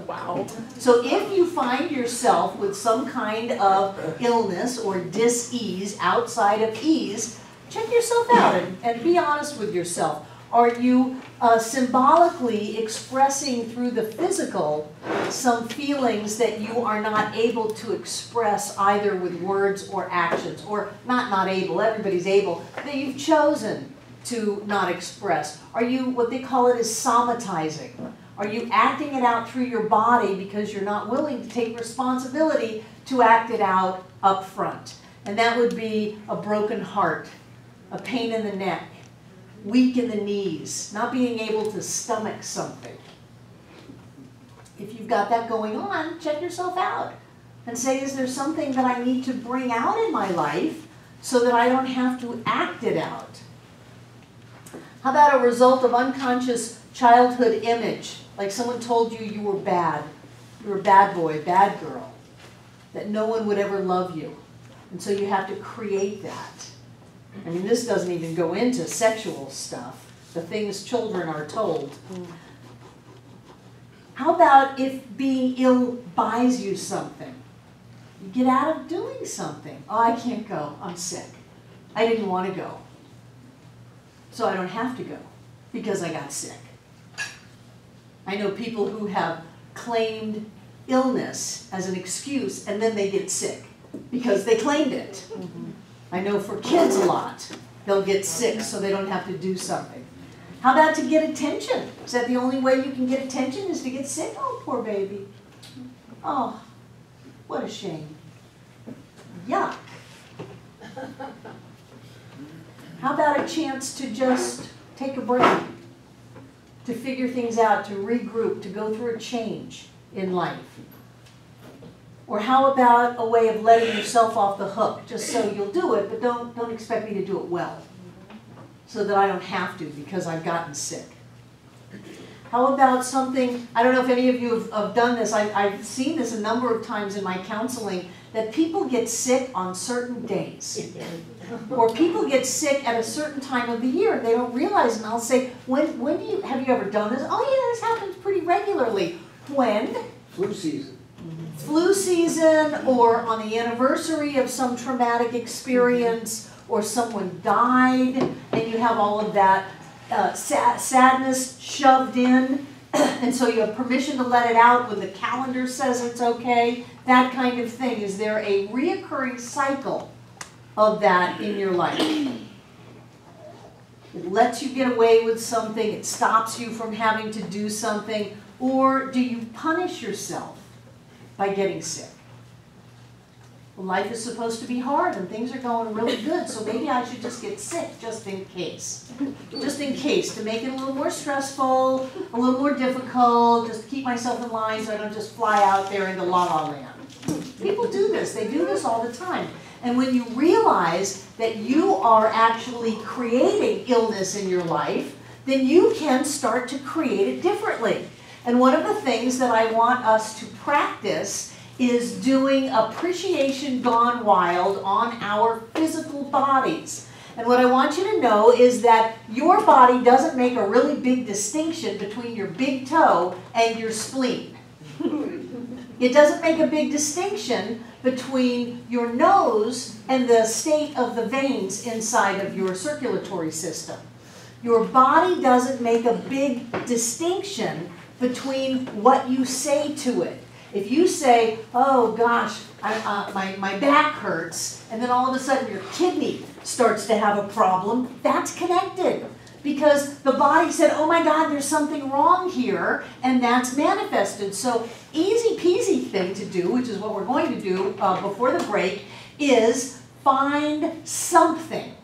Wow. So if you find yourself with some kind of illness or dis-ease outside of ease, check yourself out and be honest with yourself. Are you symbolically expressing through the physical some feelings that you are not able to express either with words or actions, or not able, everybody's able, that you've chosen to not express? Are you, what they call it is somatizing? Are you acting it out through your body because you're not willing to take responsibility to act it out up front? And that would be a broken heart, a pain in the neck, weak in the knees, not being able to stomach something. If you've got that going on, check yourself out and say, is there something that I need to bring out in my life so that I don't have to act it out? How about a result of unconscious childhood image? Like someone told you you were bad, you were a bad boy, bad girl, that no one would ever love you. And so you have to create that. I mean, this doesn't even go into sexual stuff, the things children are told. How about if being ill buys you something? You get out of doing something. Oh, I can't go, I'm sick. I didn't want to go. So I don't have to go because I got sick. I know people who have claimed illness as an excuse and then they get sick because they claimed it. I know for kids a lot, they'll get sick so they don't have to do something. How about to get attention? Is that the only way you can get attention is to get sick? Oh, poor baby. Oh, what a shame. Yuck. How about a chance to just take a break, to figure things out, to regroup, to go through a change in life? Or how about a way of letting yourself off the hook, just so you'll do it, but don't expect me to do it well, so that I don't have to because I've gotten sick. How about something, I don't know if any of you have done this, I've seen this a number of times in my counseling, that people get sick on certain days. Or people get sick at a certain time of the year, and they don't realize, and I'll say, have you ever done this? Oh yeah, this happens pretty regularly. When? Flu season. Flu season, or on the anniversary of some traumatic experience, or someone died, and you have all of that sadness shoved in, and so you have permission to let it out when the calendar says it's okay, that kind of thing. Is there a reoccurring cycle of that in your life? It lets you get away with something, it stops you from having to do something, or do you punish yourself by getting sick? Well, life is supposed to be hard and things are going really good, so maybe I should just get sick just in case. Just in case, to make it a little more stressful, a little more difficult, just keep myself in line so I don't just fly out there into la-la land. People do this, they do this all the time. And when you realize that you are actually creating illness in your life, then you can start to create it differently. And one of the things that I want us to practice is doing appreciation gone wild on our physical bodies. And what I want you to know is that your body doesn't make a really big distinction between your big toe and your spleen. It doesn't make a big distinction between your nose and the state of the veins inside of your circulatory system. Your body doesn't make a big distinction between what you say to it. If you say, oh gosh, my back hurts, and then all of a sudden your kidney starts to have a problem, that's connected. Because the body said, oh my God, there's something wrong here, and that's manifested. So easy peasy thing to do, which is what we're going to do before the break, is find something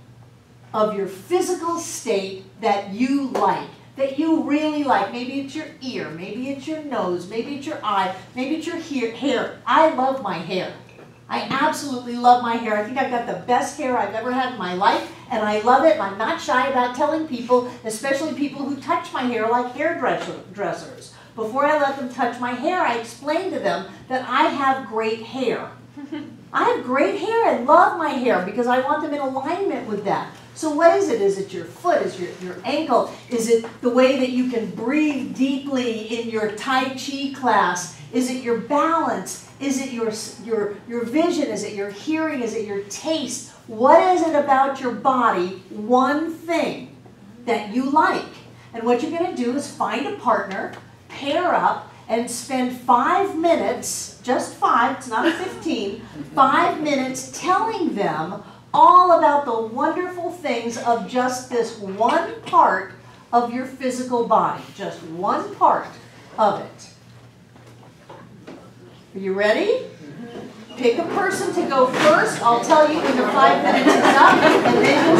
of your physical state that you like, that you really like. Maybe it's your ear, maybe it's your nose, maybe it's your eye, maybe it's your hair. I love my hair. I absolutely love my hair. I think I've got the best hair I've ever had in my life, and I love it, and I'm not shy about telling people, especially people who touch my hair like hairdressers. before I let them touch my hair, I explain to them that I have great hair. I have great hair. I love my hair because I want them in alignment with that. So what is it? Is it your foot? Is it your ankle? Is it the way that you can breathe deeply in your Tai Chi class? Is it your balance? Is it your vision? Is it your hearing? Is it your taste? What is it about your body, one thing that you like? And what you're going to do is find a partner, pair up, and spend 5 minutes, just 5, it's not 15, 5 minutes telling them all about the wonderful things of just this one part of your physical body, just one part of it. Are you ready? Pick a person to go first. I'll tell you when the 5 minutes is up, and then you'll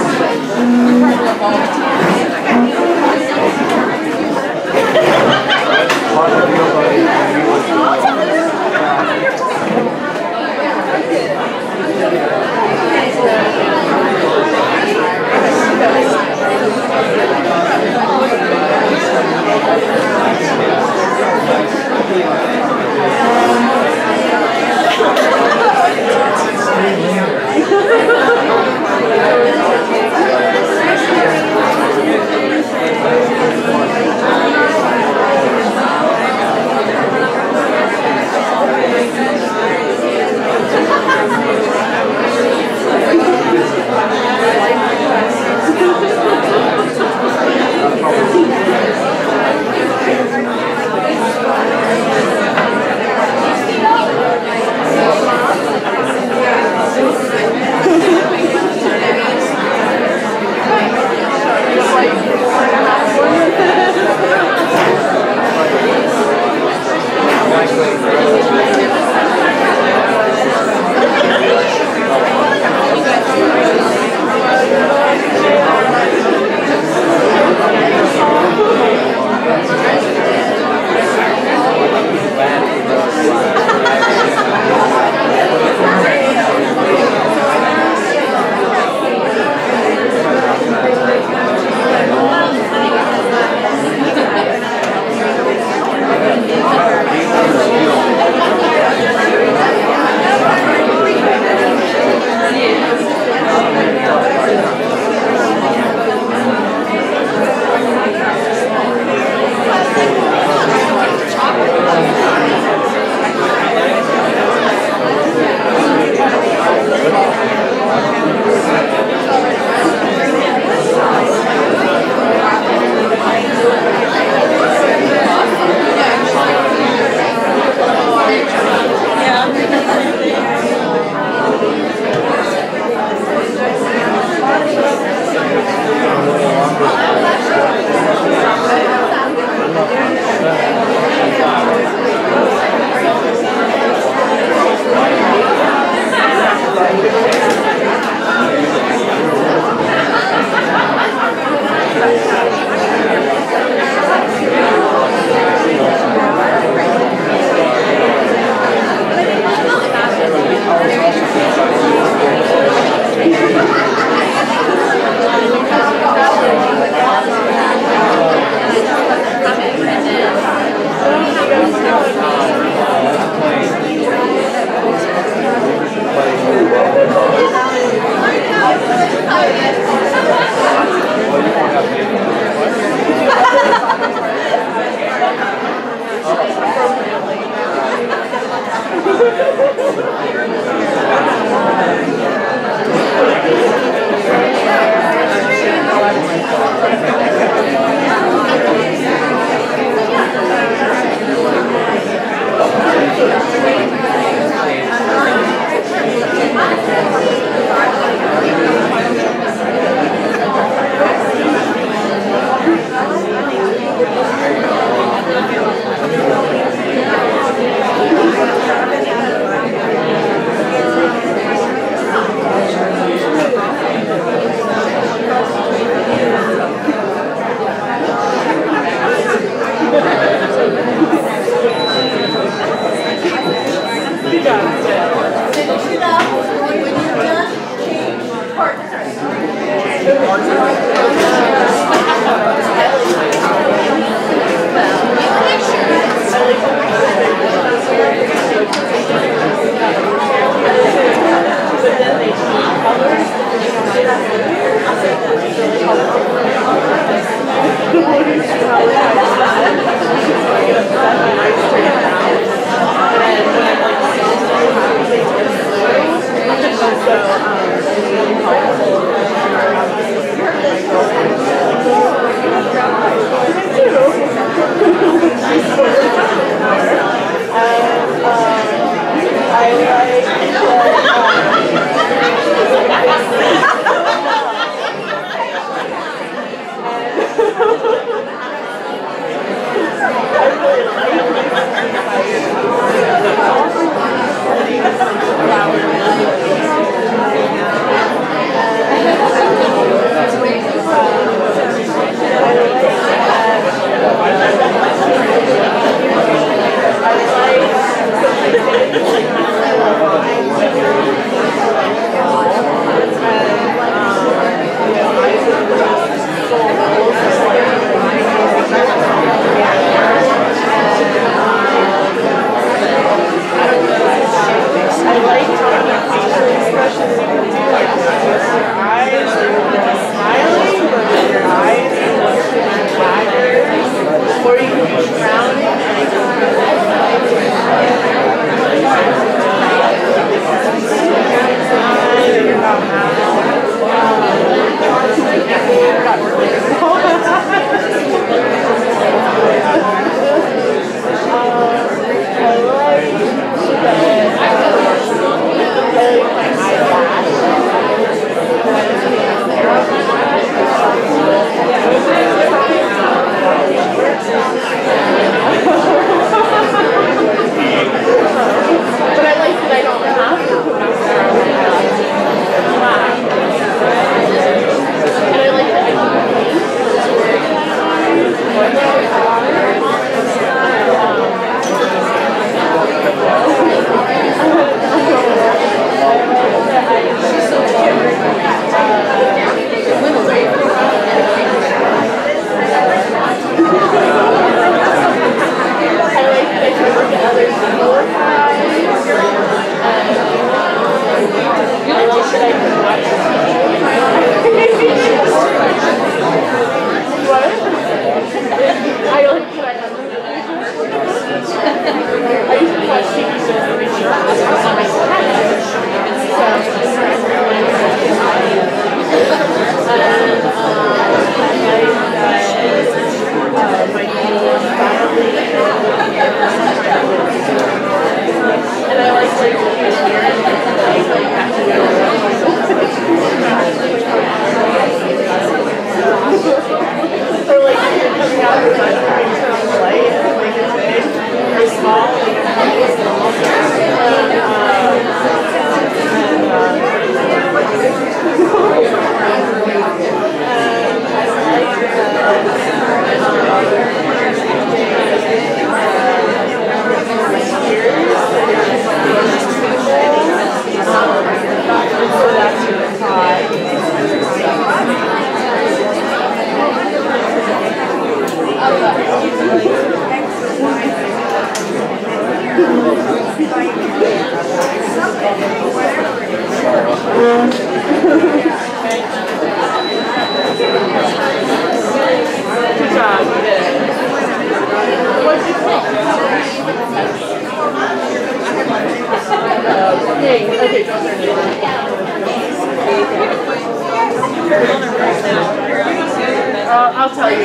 I'll tell you.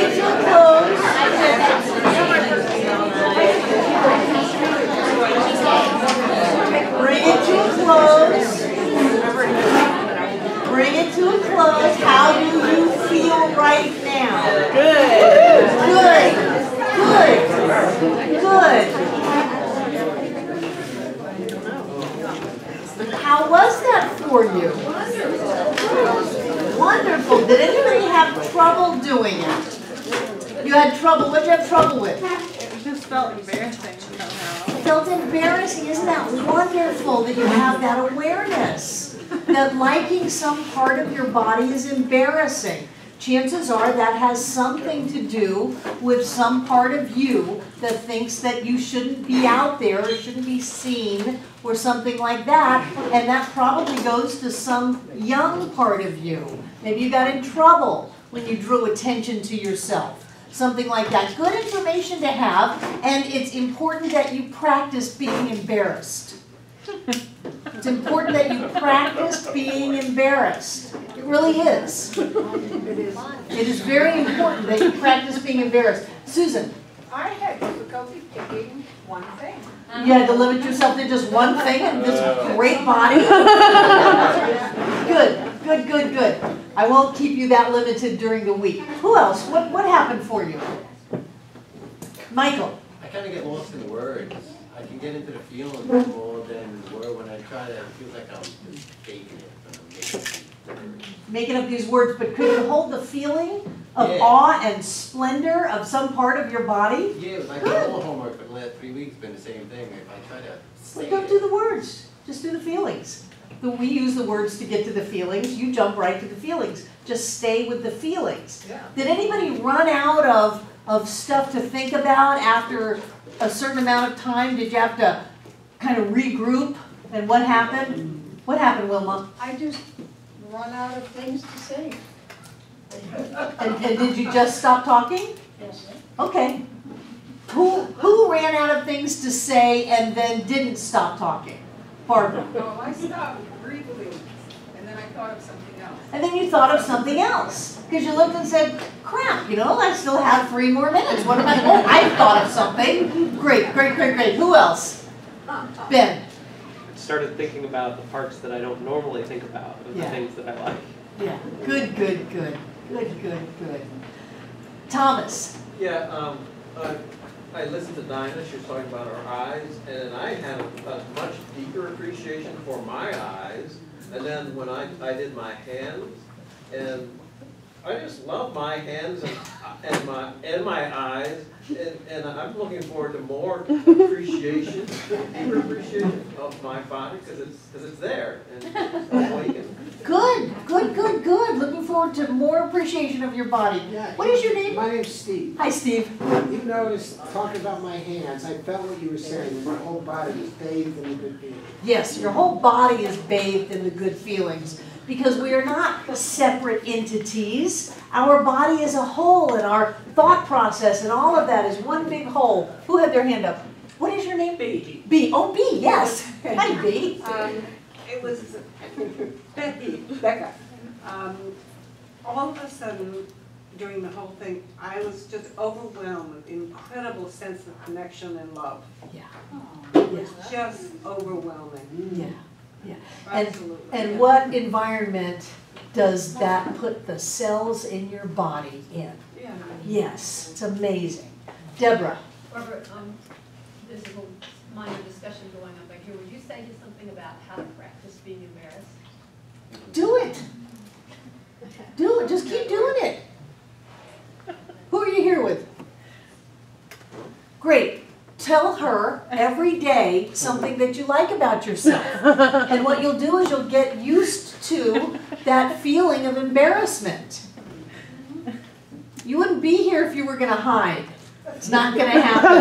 Bring it to a close. Bring it to a close. How do you feel right now? Good. Good. Good. Good. How was that for you? Wonderful. Did anybody have trouble doing it? You had trouble. What did you have trouble with? It just felt embarrassing somehow. It felt embarrassing. Isn't that wonderful that you have that awareness? That liking some part of your body is embarrassing. Chances are that has something to do with some part of you that thinks that you shouldn't be out there or shouldn't be seen or something like that. And that probably goes to some young part of you. Maybe you got in trouble when you drew attention to yourself. Something like that. Good information to have, and it's important that you practice being embarrassed. It's important that you practice being embarrassed. It really is. It is very important that you practice being embarrassed. Susan? I had difficulty picking one thing. You had to limit yourself to just one thing and this great body? Good. I won't keep you that limited during the week. Who else? What happened for you? Michael? I kind of get lost in the words. I can get into the feelings more than the word. When I try to, it feels like I'm just faking it, but I'm making up these words, but could you hold the feeling of Yeah. awe and splendor of some part of your body? Yeah, it was like the whole homework for the last 3 weeks been the same thing. If I try to say Don't do the words, just do the feelings. We use the words to get to the feelings, you jump right to the feelings. Just stay with the feelings. Yeah. Did anybody run out of stuff to think about after a certain amount of time? Did you have to kind of regroup? And what happened? What happened, Wilma? I just run out of things to say. And did you just stop talking? Yes. Okay. Who ran out of things to say and then didn't stop talking? Barbara. Oh, I stopped briefly, and then I thought of something else. And then you thought of something else. Because you looked and said, crap, you know, I still have 3 more minutes. What am I, oh, I thought of something. Great. Who else? Ben. I started thinking about the parts that I don't normally think about, of the things that I like. Yeah, good. Thomas. Yeah, I listened to Dinah, she was talking about her eyes, and I had a much deeper appreciation for my eyes. And then when I did my hands, and I just love my hands and my eyes, and I'm looking forward to more appreciation, deeper appreciation of my body, because it's there, and Good. Looking forward to more appreciation of your body. What is your name? My name's Steve. Hi, Steve. You noticed, talking about my hands, I felt what you were saying. My whole body was bathed in the good feelings. Yes, your whole body is bathed in the good feelings because we are not separate entities. Our body is a whole, and our thought process and all of that is one big whole. Who had their hand up? What is your name? B. B. Oh, B, yes. Hi, B. It was Becca. All of a sudden, during the whole thing, I was just overwhelmed with incredible sense of connection and love. Yeah. It was just overwhelming. Yeah. Absolutely. And what environment does that put the cells in your body in? Yeah. Yes, it's amazing. Deborah. Barbara, there's a little minor discussion going on back here. Would you say just something about how to practice being embarrassed? Do it. Just keep doing it. Who are you here with? Great. Tell her every day something that you like about yourself. And what you'll do is you'll get used to that feeling of embarrassment. You wouldn't be here if you were going to hide. It's not going to happen.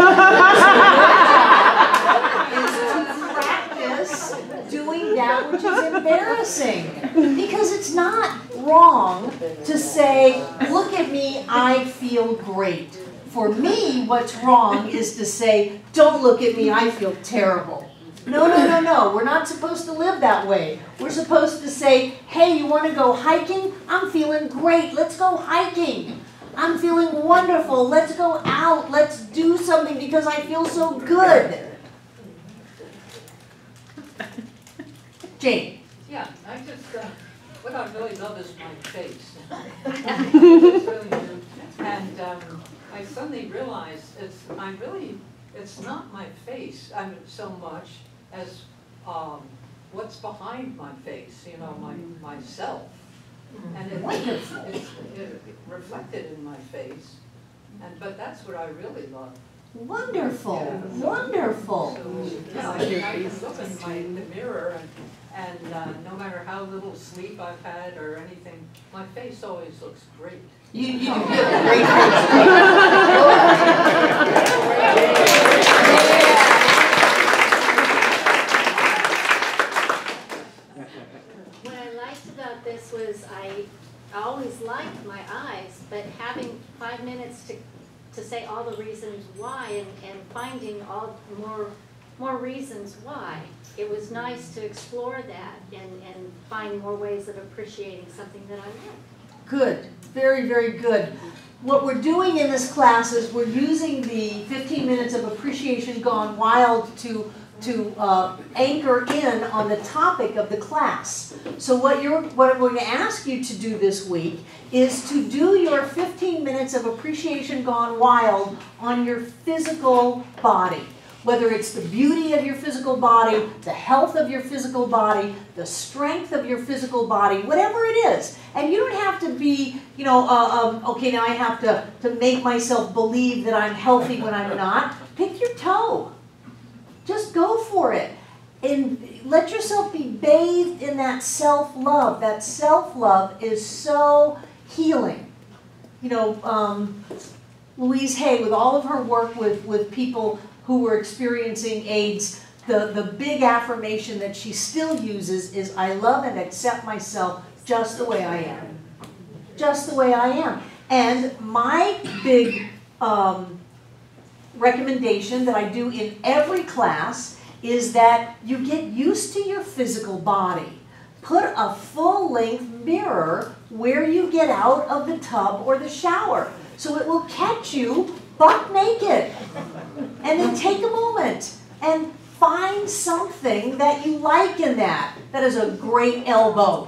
Is to practice doing that which is embarrassing. Because it's not wrong to say, look at me, I feel great. For me, what's wrong is to say, don't look at me, I feel terrible. No. We're not supposed to live that way. We're supposed to say, hey, you want to go hiking? I'm feeling great. Let's go hiking. I'm feeling wonderful. Let's go out. Let's do something because I feel so good. Jane. Yeah, I just, what I really love is my face. It's really new. And I suddenly realized it's not my face so much as what's behind my face, you know, myself. And it's reflected in my face, but that's what I really love. Wonderful, Yeah. wonderful. So, yeah, I can look in the mirror and no matter how little sleep I've had or anything, my face always looks great. You do have a great What I liked about this was I always liked my eyes, but having 5 minutes to say all the reasons why and finding all more more reasons why. It was nice to explore that and find more ways of appreciating something that I like. Good, very, very good. What we're doing in this class is we're using the 15 minutes of appreciation gone wild to anchor in on the topic of the class. So what I'm going to ask you to do this week is to do your 15 minutes of appreciation gone wild on your physical body. Whether it's the beauty of your physical body, the health of your physical body, the strength of your physical body, whatever it is. And you don't have to be, you know, okay, now I have to make myself believe that I'm healthy when I'm not. Pick your toe. Just go for it. And let yourself be bathed in that self-love. That self-love is so healing. You know, Louise Hay, with all of her work with people who were experiencing AIDS, the big affirmation that she still uses is, I love and accept myself just the way I am. Just the way I am. And my big recommendation that I do in every class is that you get used to your physical body. Put a full-length mirror where you get out of the tub or the shower, so it will catch you buck naked. And then take a moment and find something that you like in that. That is a great elbow.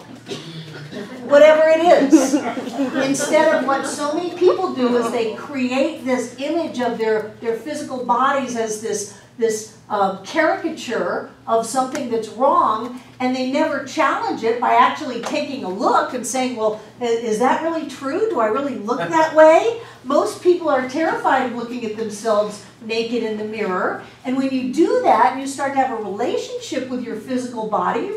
Whatever it is. Instead of what so many people do is they create this image of their physical bodies as this caricature of something that's wrong, and they never challenge it by actually taking a look and saying, well, is that really true? Do I really look that way? Most people are terrified of looking at themselves naked in the mirror, and when you do that and you start to have a relationship with your physical body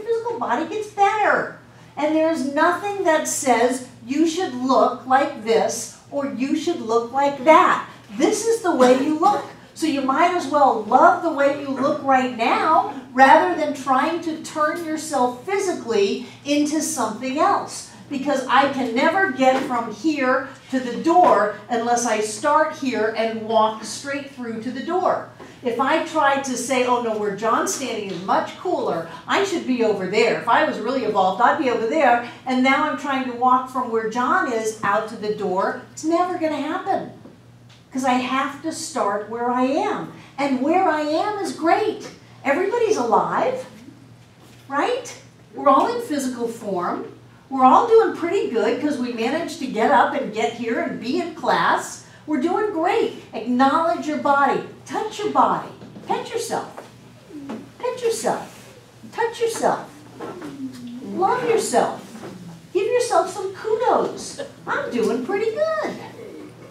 gets better. And there's nothing that says you should look like this or you should look like that. This is the way you look. So you might as well love the way you look right now rather than trying to turn yourself physically into something else. Because I can never get from here to the door unless I start here and walk straight through to the door. If I tried to say, oh no, where John's standing is much cooler, I should be over there. If I was really evolved, I'd be over there. And now I'm trying to walk from where John is out to the door. It's never going to happen. Because I have to start where I am. And where I am is great. Everybody's alive, right? We're all in physical form. We're all doing pretty good because we managed to get up and get here and be in class. We're doing great. Acknowledge your body. Touch your body. Pet yourself. Pet yourself. Touch yourself. Love yourself. Give yourself some kudos. I'm doing pretty good.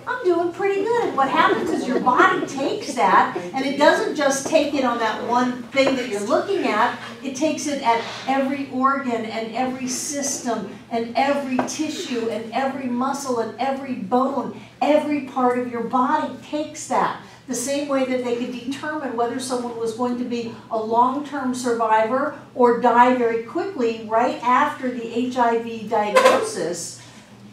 I'm doing pretty good. And what happens is your body takes that, and it doesn't just take it on that one thing that you're looking at. It takes it at every organ and every system and every tissue and every muscle and every bone. Every part of your body takes that. The same way that they could determine whether someone was going to be a long-term survivor or die very quickly right after the HIV diagnosis,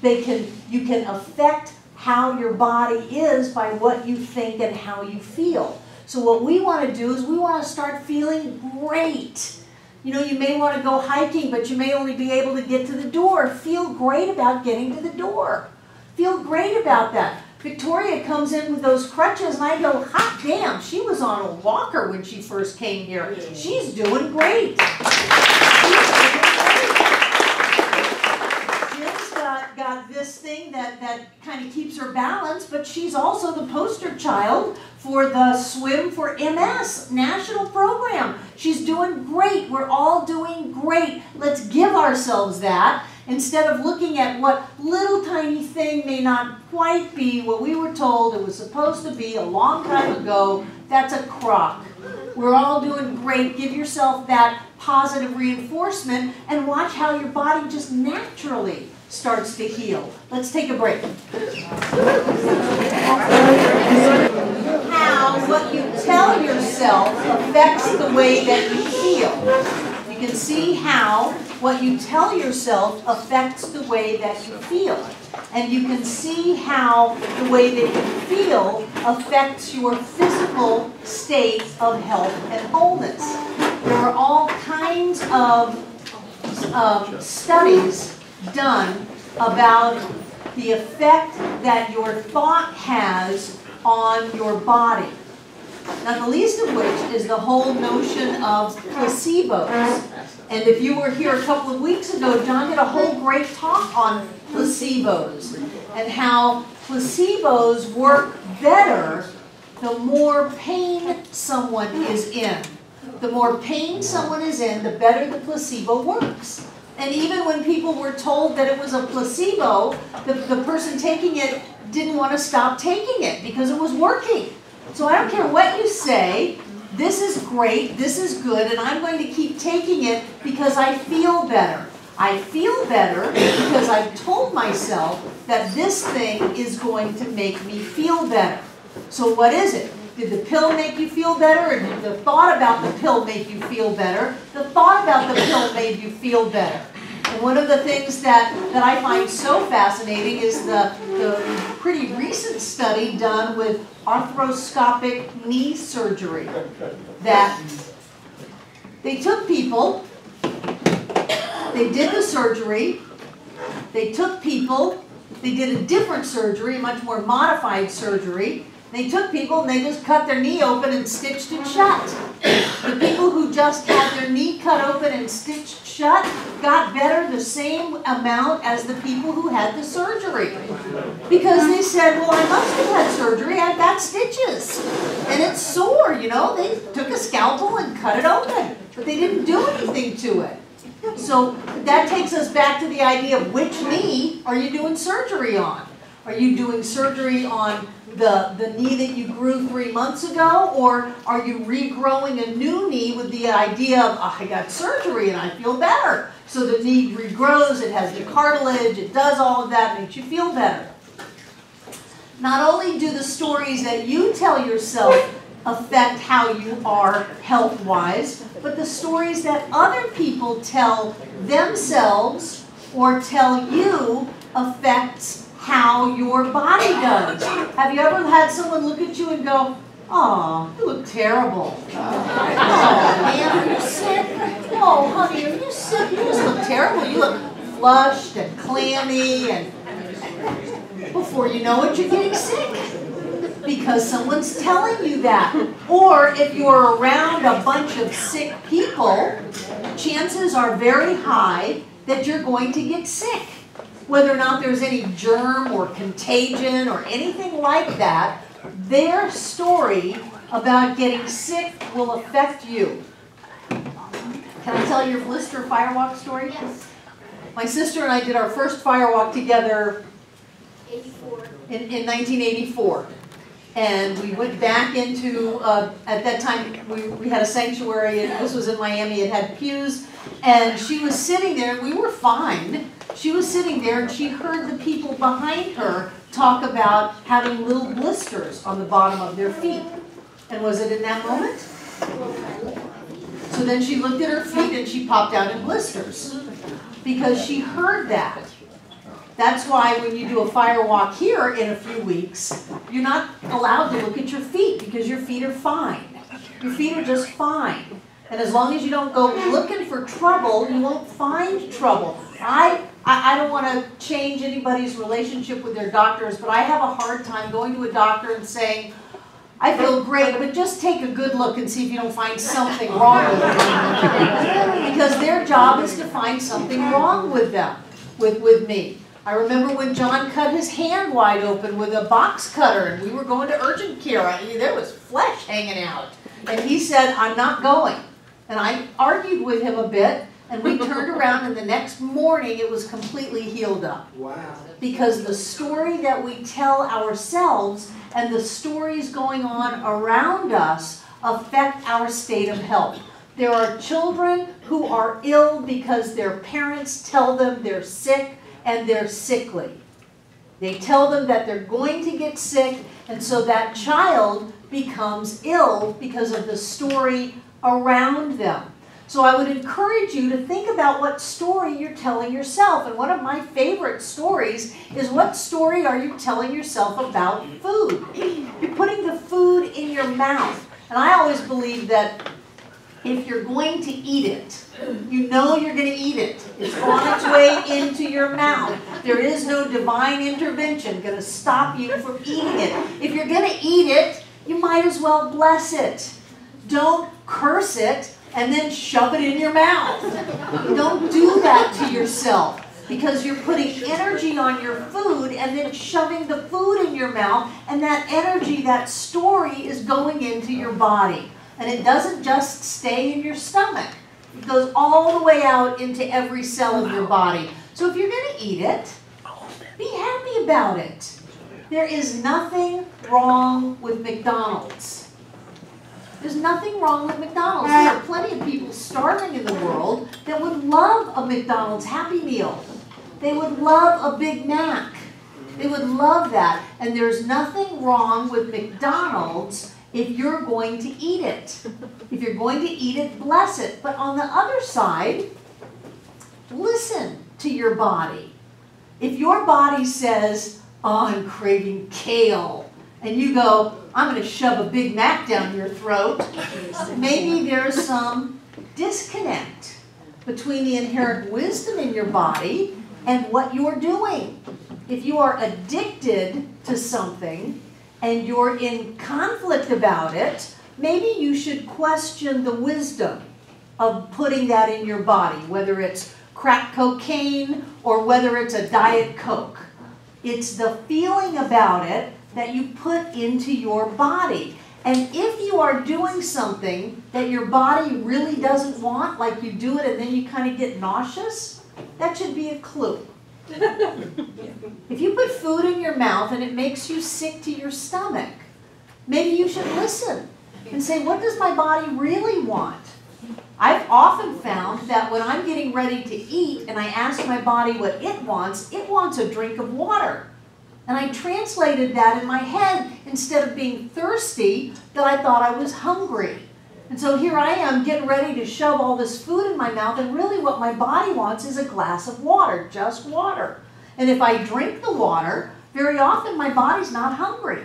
you can affect how your body is by what you think and how you feel. So what we want to do is we want to start feeling great. You know, you may want to go hiking, but you may only be able to get to the door. Feel great about getting to the door. Feel great about that. Victoria comes in with those crutches, and I go, hot damn, she was on a walker when she first came here. She's doing great. Got this thing that kind of keeps her balanced, but she's also the poster child for the Swim for MS national program. She's doing great. We're all doing great. Let's give ourselves that instead of looking at what little tiny thing may not quite be what we were told it was supposed to be a long time ago. That's a crock. We're all doing great. Give yourself that positive reinforcement and watch how your body just naturally starts to heal. Let's take a break. How what you tell yourself affects the way that you feel. You can see how what you tell yourself affects the way that you feel. And you can see how the way that you feel affects your physical state of health and wholeness. There are all kinds of studies done about the effect that your thought has on your body. Not the least of which is the whole notion of placebos. And if you were here a couple of weeks ago, John did a whole great talk on placebos and how placebos work better the more pain someone is in. The more pain someone is in, the better the placebo works. And even when people were told that it was a placebo, the person taking it didn't want to stop taking it because it was working. So I don't care what you say, this is great, this is good, and I'm going to keep taking it because I feel better. I feel better because I've told myself that this thing is going to make me feel better. So what is it? Did the pill make you feel better, or did the thought about the pill make you feel better? The thought about the pill made you feel better. And one of the things that I find so fascinating is the pretty recent study done with arthroscopic knee surgery. That they took people, they did the surgery, they took people, they did a different surgery, a much more modified surgery. They took people and they just cut their knee open and stitched it shut. The people who just had their knee cut open and stitched shut got better the same amount as the people who had the surgery. Because they said, well, I must have had surgery, I've got stitches. And it's sore, you know. They took a scalpel and cut it open, but they didn't do anything to it. So that takes us back to the idea of which knee are you doing surgery on? Are you doing surgery on the knee that you grew 3 months ago, or are you regrowing a new knee with the idea of, oh, I got surgery and I feel better? So the knee regrows, it has the cartilage, it does all of that, makes you feel better. Not only do the stories that you tell yourself affect how you are health-wise, but the stories that other people tell themselves or tell you affects how your body does. Have you ever had someone look at you and go, oh, you look terrible. Oh, man, are you sick? Oh, honey, are you sick? You just look terrible. You look flushed and clammy, and before you know it, you're getting sick. Because someone's telling you that. Or if you're around a bunch of sick people, chances are very high that you're going to get sick. Whether or not there's any germ or contagion or anything like that, their story about getting sick will affect you. Can I tell your blister firewalk story? Yes. My sister and I did our first firewalk together in 1984. And we went back into, at that time, we had a sanctuary, and this was in Miami. It had pews, and she was sitting there, and we were fine. She was sitting there, and she heard the people behind her talk about having little blisters on the bottom of their feet. And was it in that moment? So then she looked at her feet, and she popped out in blisters because she heard that. That's why when you do a firewalk here in a few weeks, you're not allowed to look at your feet because your feet are fine. Your feet are just fine. And as long as you don't go looking for trouble, you won't find trouble. I don't want to change anybody's relationship with their doctors, but I have a hard time going to a doctor and saying, I feel great, but just take a good look and see if you don't find something wrong with them. Because their job is to find something wrong with them, with me. I remember when John cut his hand wide open with a box cutter, and we were going to urgent care. There was flesh hanging out. And he said, I'm not going. And I argued with him a bit, and we turned around, and the next morning it was completely healed up. Wow. Because the story that we tell ourselves and the stories going on around us affect our state of health. There are children who are ill because their parents tell them they're sick, and they're sickly. They tell them that they're going to get sick, and so that child becomes ill because of the story around them. So I would encourage you to think about what story you're telling yourself. And one of my favorite stories is, what story are you telling yourself about food? You're putting the food in your mouth. And I always believe that if you're going to eat it, you know you're going to eat it. It's on its way into your mouth. There is no divine intervention going to stop you from eating it. If you're going to eat it, you might as well bless it. Don't curse it and then shove it in your mouth. Don't do that to yourself, because you're putting energy on your food and then shoving the food in your mouth, and that energy, that story is going into your body. And it doesn't just stay in your stomach. It goes all the way out into every cell of your body. So if you're going to eat it, be happy about it. There is nothing wrong with McDonald's. There's nothing wrong with McDonald's. There are plenty of people starving in the world that would love a McDonald's Happy Meal. They would love a Big Mac. They would love that. And there's nothing wrong with McDonald's if you're going to eat it. If you're going to eat it, bless it. But on the other side, listen to your body. If your body says, oh, I'm craving kale, and you go, I'm going to shove a Big Mac down your throat, maybe there's some disconnect between the inherent wisdom in your body and what you're doing. If you are addicted to something and you're in conflict about it, maybe you should question the wisdom of putting that in your body, whether it's crack cocaine or whether it's a Diet Coke. It's the feeling about it that you put into your body. And if you are doing something that your body really doesn't want, like you do it and then you kind of get nauseous, that should be a clue. If you put food in your mouth and it makes you sick to your stomach, maybe you should listen and say, what does my body really want? I've often found that when I'm getting ready to eat and I ask my body what it wants a drink of water. And I translated that in my head, instead of being thirsty, that I thought I was hungry. And so here I am getting ready to shove all this food in my mouth, and really what my body wants is a glass of water, just water. And if I drink the water, very often my body's not hungry.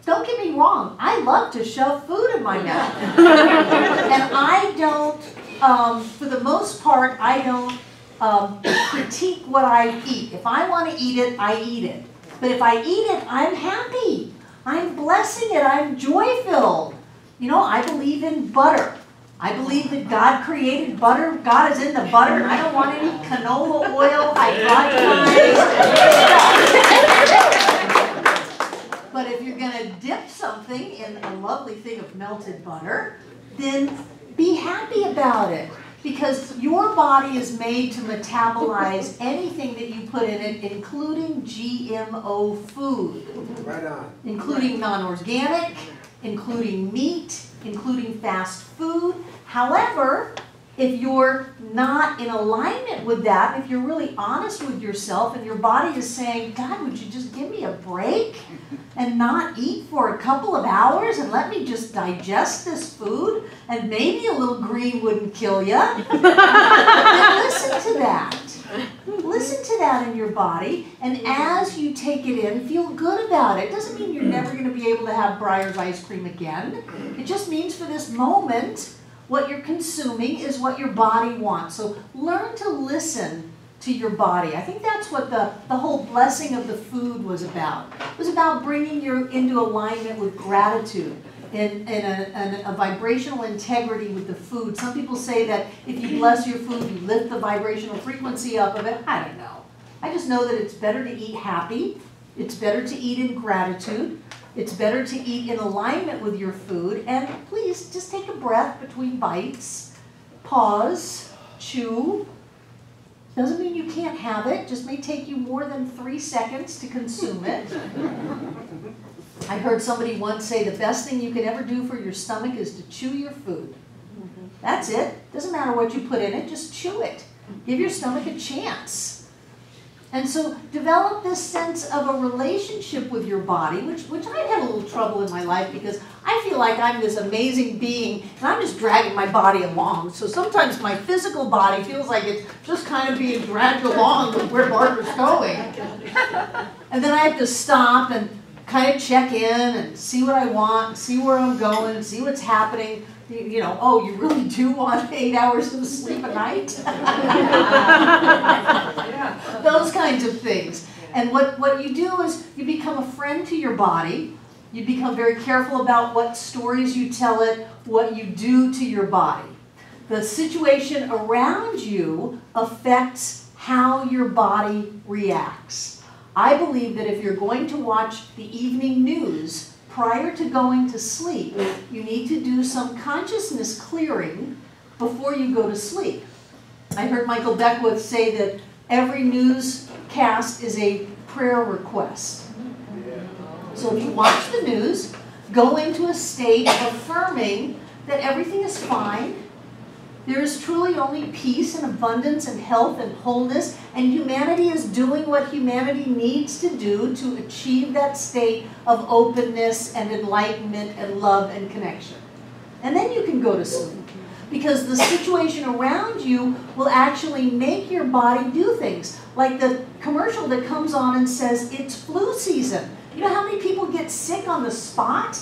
Don't get me wrong, I love to shove food in my mouth. And I don't, for the most part, I don't critique what I eat. If I want to eat it, I eat it. But if I eat it, I'm happy. I'm blessing it. I'm joy-filled. You know, I believe in butter. I believe that God created butter. God is in the butter. I don't want any canola oil, hydrogenized. But if you're going to dip something in a lovely thing of melted butter, then be happy about it. Because your body is made to metabolize anything that you put in it, including GMO food. Right on. Including non-organic, including meat, including fast food. However, if you're not in alignment with that, if you're really honest with yourself and your body is saying, God, would you just give me a break and not eat for a couple of hours and let me just digest this food, and maybe a little green wouldn't kill you, then listen to that. Listen to that in your body, and as you take it in, feel good about it. It doesn't mean you're never going to be able to have Breyer's ice cream again. It just means for this moment, what you're consuming is what your body wants. So learn to listen to your body. I think that's what the whole blessing of the food was about. It was about bringing you into alignment with gratitude and a vibrational integrity with the food. Some people say that if you bless your food, you lift the vibrational frequency up of it. I don't know. I just know that it's better to eat happy. It's better to eat in gratitude. It's better to eat in alignment with your food. And please, just take a breath between bites. Pause. Chew. Doesn't mean you can't have it. Just may take you more than 3 seconds to consume it. I heard somebody once say the best thing you can ever do for your stomach is to chew your food. That's it. Doesn't matter what you put in it, just chew it. Give your stomach a chance. And so develop this sense of a relationship with your body, which I've had a little trouble in my life because I feel like I'm this amazing being and I'm just dragging my body along. So sometimes my physical body feels like it's just kind of being dragged along with where Barbara's going. And then I have to stop and kind of check in and see what I want, and see where I'm going, and see what's happening. You know, oh, you really do want 8 hours of sleep a night? Those kinds of things. And what you do is you become a friend to your body. You become very careful about what stories you tell it, what you do to your body. The situation around you affects how your body reacts. I believe that if you're going to watch the evening news prior to going to sleep, you need to do some consciousness clearing before you go to sleep. I heard Michael Beckwith say that every newscast is a prayer request. So if you watch the news, go into a state affirming that everything is fine, there is truly only peace and abundance and health and wholeness, and humanity is doing what humanity needs to do to achieve that state of openness and enlightenment and love and connection. And then you can go to sleep, because the situation around you will actually make your body do things. Like the commercial that comes on and says, it's flu season. You know how many people get sick on the spot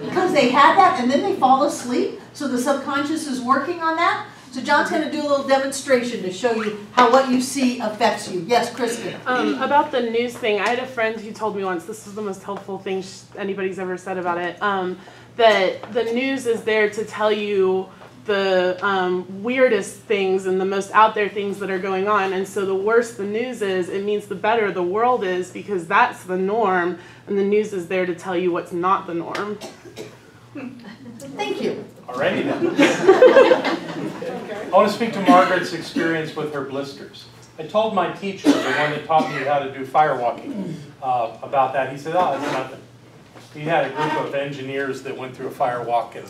because they had that and then they fall asleep? So the subconscious is working on that. So John's going to do a little demonstration to show you how what you see affects you. Yes, Kristen. About the news thing, I had a friend who told me once, this is the most helpful thing anybody's ever said about it, that the news is there to tell you the weirdest things and the most out there things that are going on. And so the worse the news is, it means the better the world is, because that's the norm, and the news is there to tell you what's not the norm. Thank you. Alrighty then. I want to speak to Margaret's experience with her blisters. I told my teacher, the one that taught me how to do fire walking, about that. He said, oh, it's nothing. He had a group of engineers that went through a fire walk, and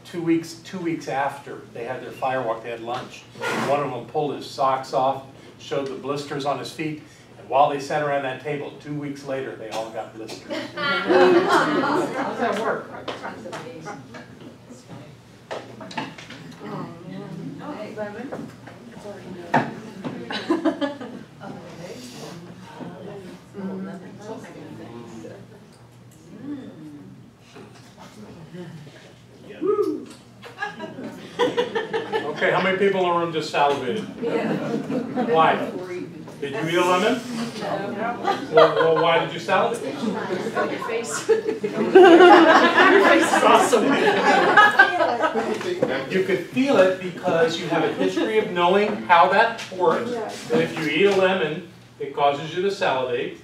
2 weeks after they had their fire walk, they had lunch. One of them pulled his socks off, showed the blisters on his feet, and while they sat around that table, 2 weeks later, they all got blisters. How does that work? Okay, how many people in the room just salivated? Why? Did you eat a lemon? Well, why did you salivate? Your face. Your face is awesome. You could feel it because you have a history of knowing how that works. That if you eat a lemon, it causes you to salivate.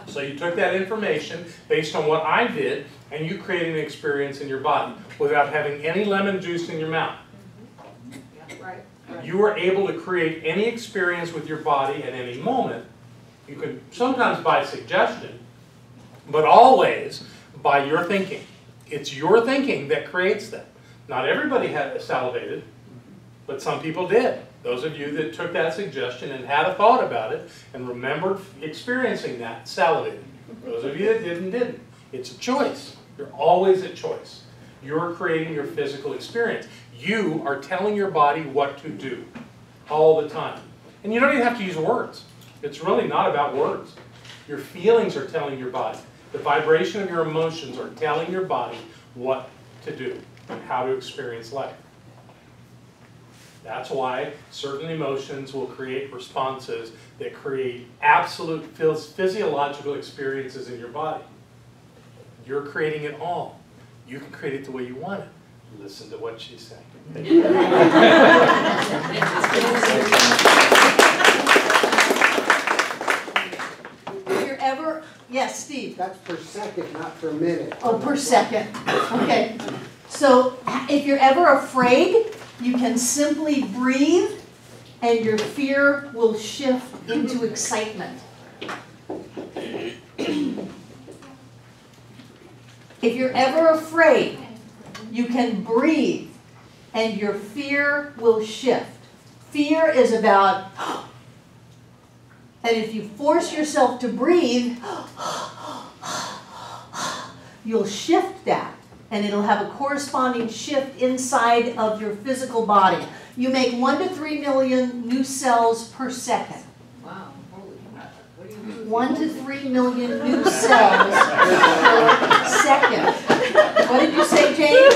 So you took that information based on what I did, and you created an experience in your body without having any lemon juice in your mouth. You were able to create any experience with your body at any moment. You could sometimes by suggestion, but always by your thinking. It's your thinking that creates that. Not everybody had salivated, but some people did. Those of you that took that suggestion and had a thought about it and remembered experiencing that, salivated. Those of you that didn't. It's a choice. You're always a choice. You're creating your physical experience. You are telling your body what to do all the time. And you don't even have to use words. It's really not about words. Your feelings are telling your body. The vibration of your emotions are telling your body what to do and how to experience life. That's why certain emotions will create responses that create absolute physiological experiences in your body. You're creating it all. You can create it the way you want it. Listen to what she's saying. Thank you. If you're ever, yes, Steve. That's per second, not per minute. Oh, per second. Okay. So if you're ever afraid, you can simply breathe and your fear will shift into excitement. If you're ever afraid, you can breathe and your fear will shift. Fear is about, And if you force yourself to breathe, you'll shift that. And it'll have a corresponding shift inside of your physical body. You make 1 to 3 million new cells per second. Wow, holy crap. What do you do? 1 to 3 million new cells per second. What did you say, Jane?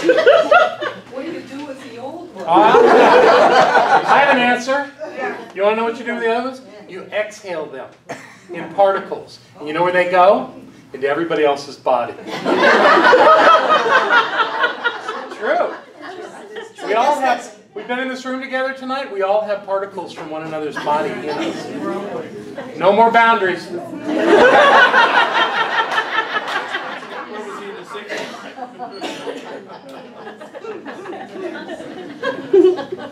What do you do with the old one? I have an answer. You want to know what you do with the others? You exhale them in particles. And you know where they go? Into everybody else's body. True. We all have, we've been in this room together tonight, we all have particles from one another's body in us. No more boundaries.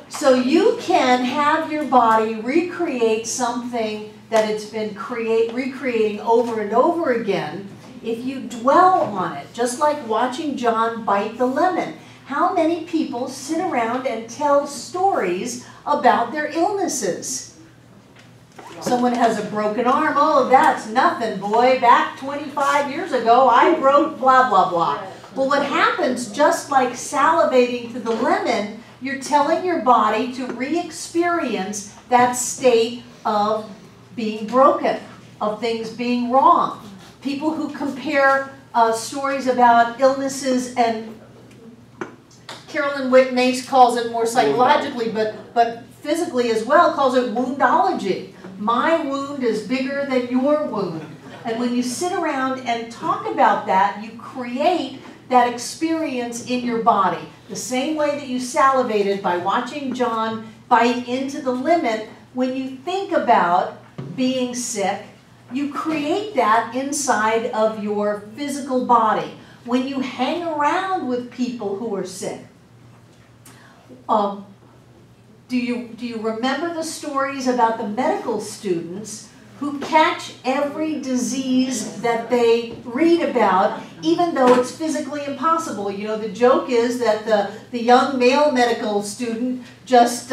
So you can have your body recreate something that it's been recreating over and over again if you dwell on it, just like watching John bite the lemon. How many people sit around and tell stories about their illnesses? Someone has a broken arm. Oh, that's nothing, boy. Back 25 years ago, I broke blah, blah, blah. Well, what happens, just like salivating to the lemon, you're telling your body to re-experience that state of being broken, of things being wrong. People who compare stories about illnesses, and Carolyn Mace calls it more psychologically, but physically as well, calls it woundology. My wound is bigger than your wound. And when you sit around and talk about that, you create that experience in your body. The same way that you salivated by watching John bite into the lemon, when you think about being sick, you create that inside of your physical body. When you hang around with people who are sick, do you remember the stories about the medical students who catch every disease that they read about, even though it's physically impossible? You know, the joke is that the young male medical student just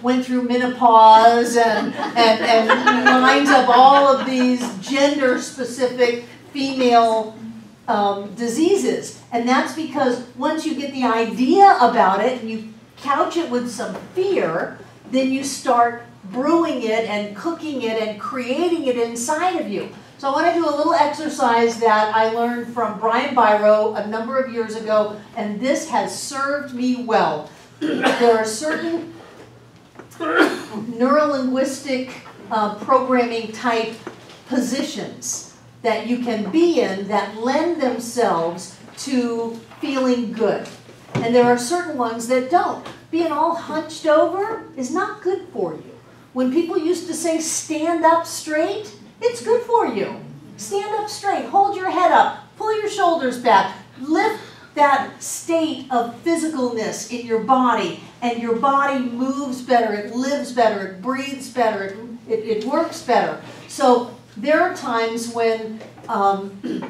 went through menopause and lines up all of these gender-specific female diseases. And that's because once you get the idea about it and you couch it with some fear, then you start brewing it and cooking it and creating it inside of you. So I want to do a little exercise that I learned from Brian Biro a number of years ago, and this has served me well. There are certain neurolinguistic programming type positions that you can be in that lend themselves to feeling good. And there are certain ones that don't. Being all hunched over is not good for you. When people used to say stand up straight, it's good for you. Stand up straight, hold your head up, pull your shoulders back, lift that state of physicalness in your body, and your body moves better, it lives better, it breathes better, it works better. So there are times when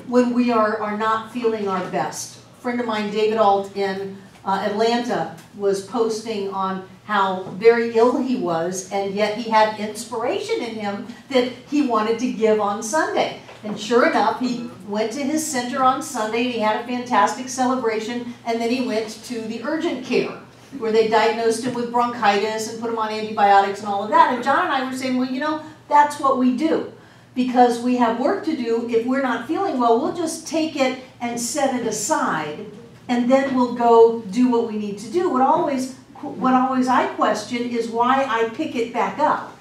we are not feeling our best. A friend of mine, David Alt in Atlanta, was posting on how very ill he was, and yet he had inspiration in him that he wanted to give on Sunday. And sure enough, he went to his center on Sunday, and he had a fantastic celebration, and then he went to the urgent care, where they diagnosed him with bronchitis and put him on antibiotics and all of that. And John and I were saying, well, you know, that's what we do. Because we have work to do. If we're not feeling well, we'll just take it and set it aside, and then we'll go do what we need to do. What always I question is why I pick it back up.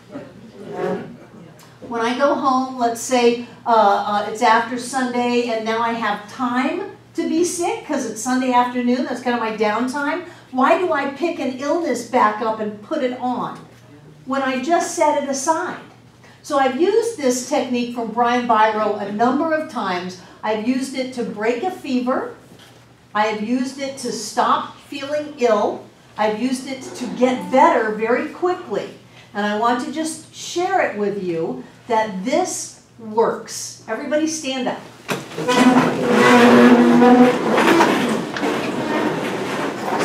When I go home, let's say it's after Sunday and now I have time to be sick because it's Sunday afternoon, that's kind of my downtime. Why do I pick an illness back up and put it on when I just set it aside? So I've used this technique from Brian Biro a number of times. I've used it to break a fever. I have used it to stop feeling ill. I've used it to get better very quickly. And I want to just share it with you that this works. Everybody stand up.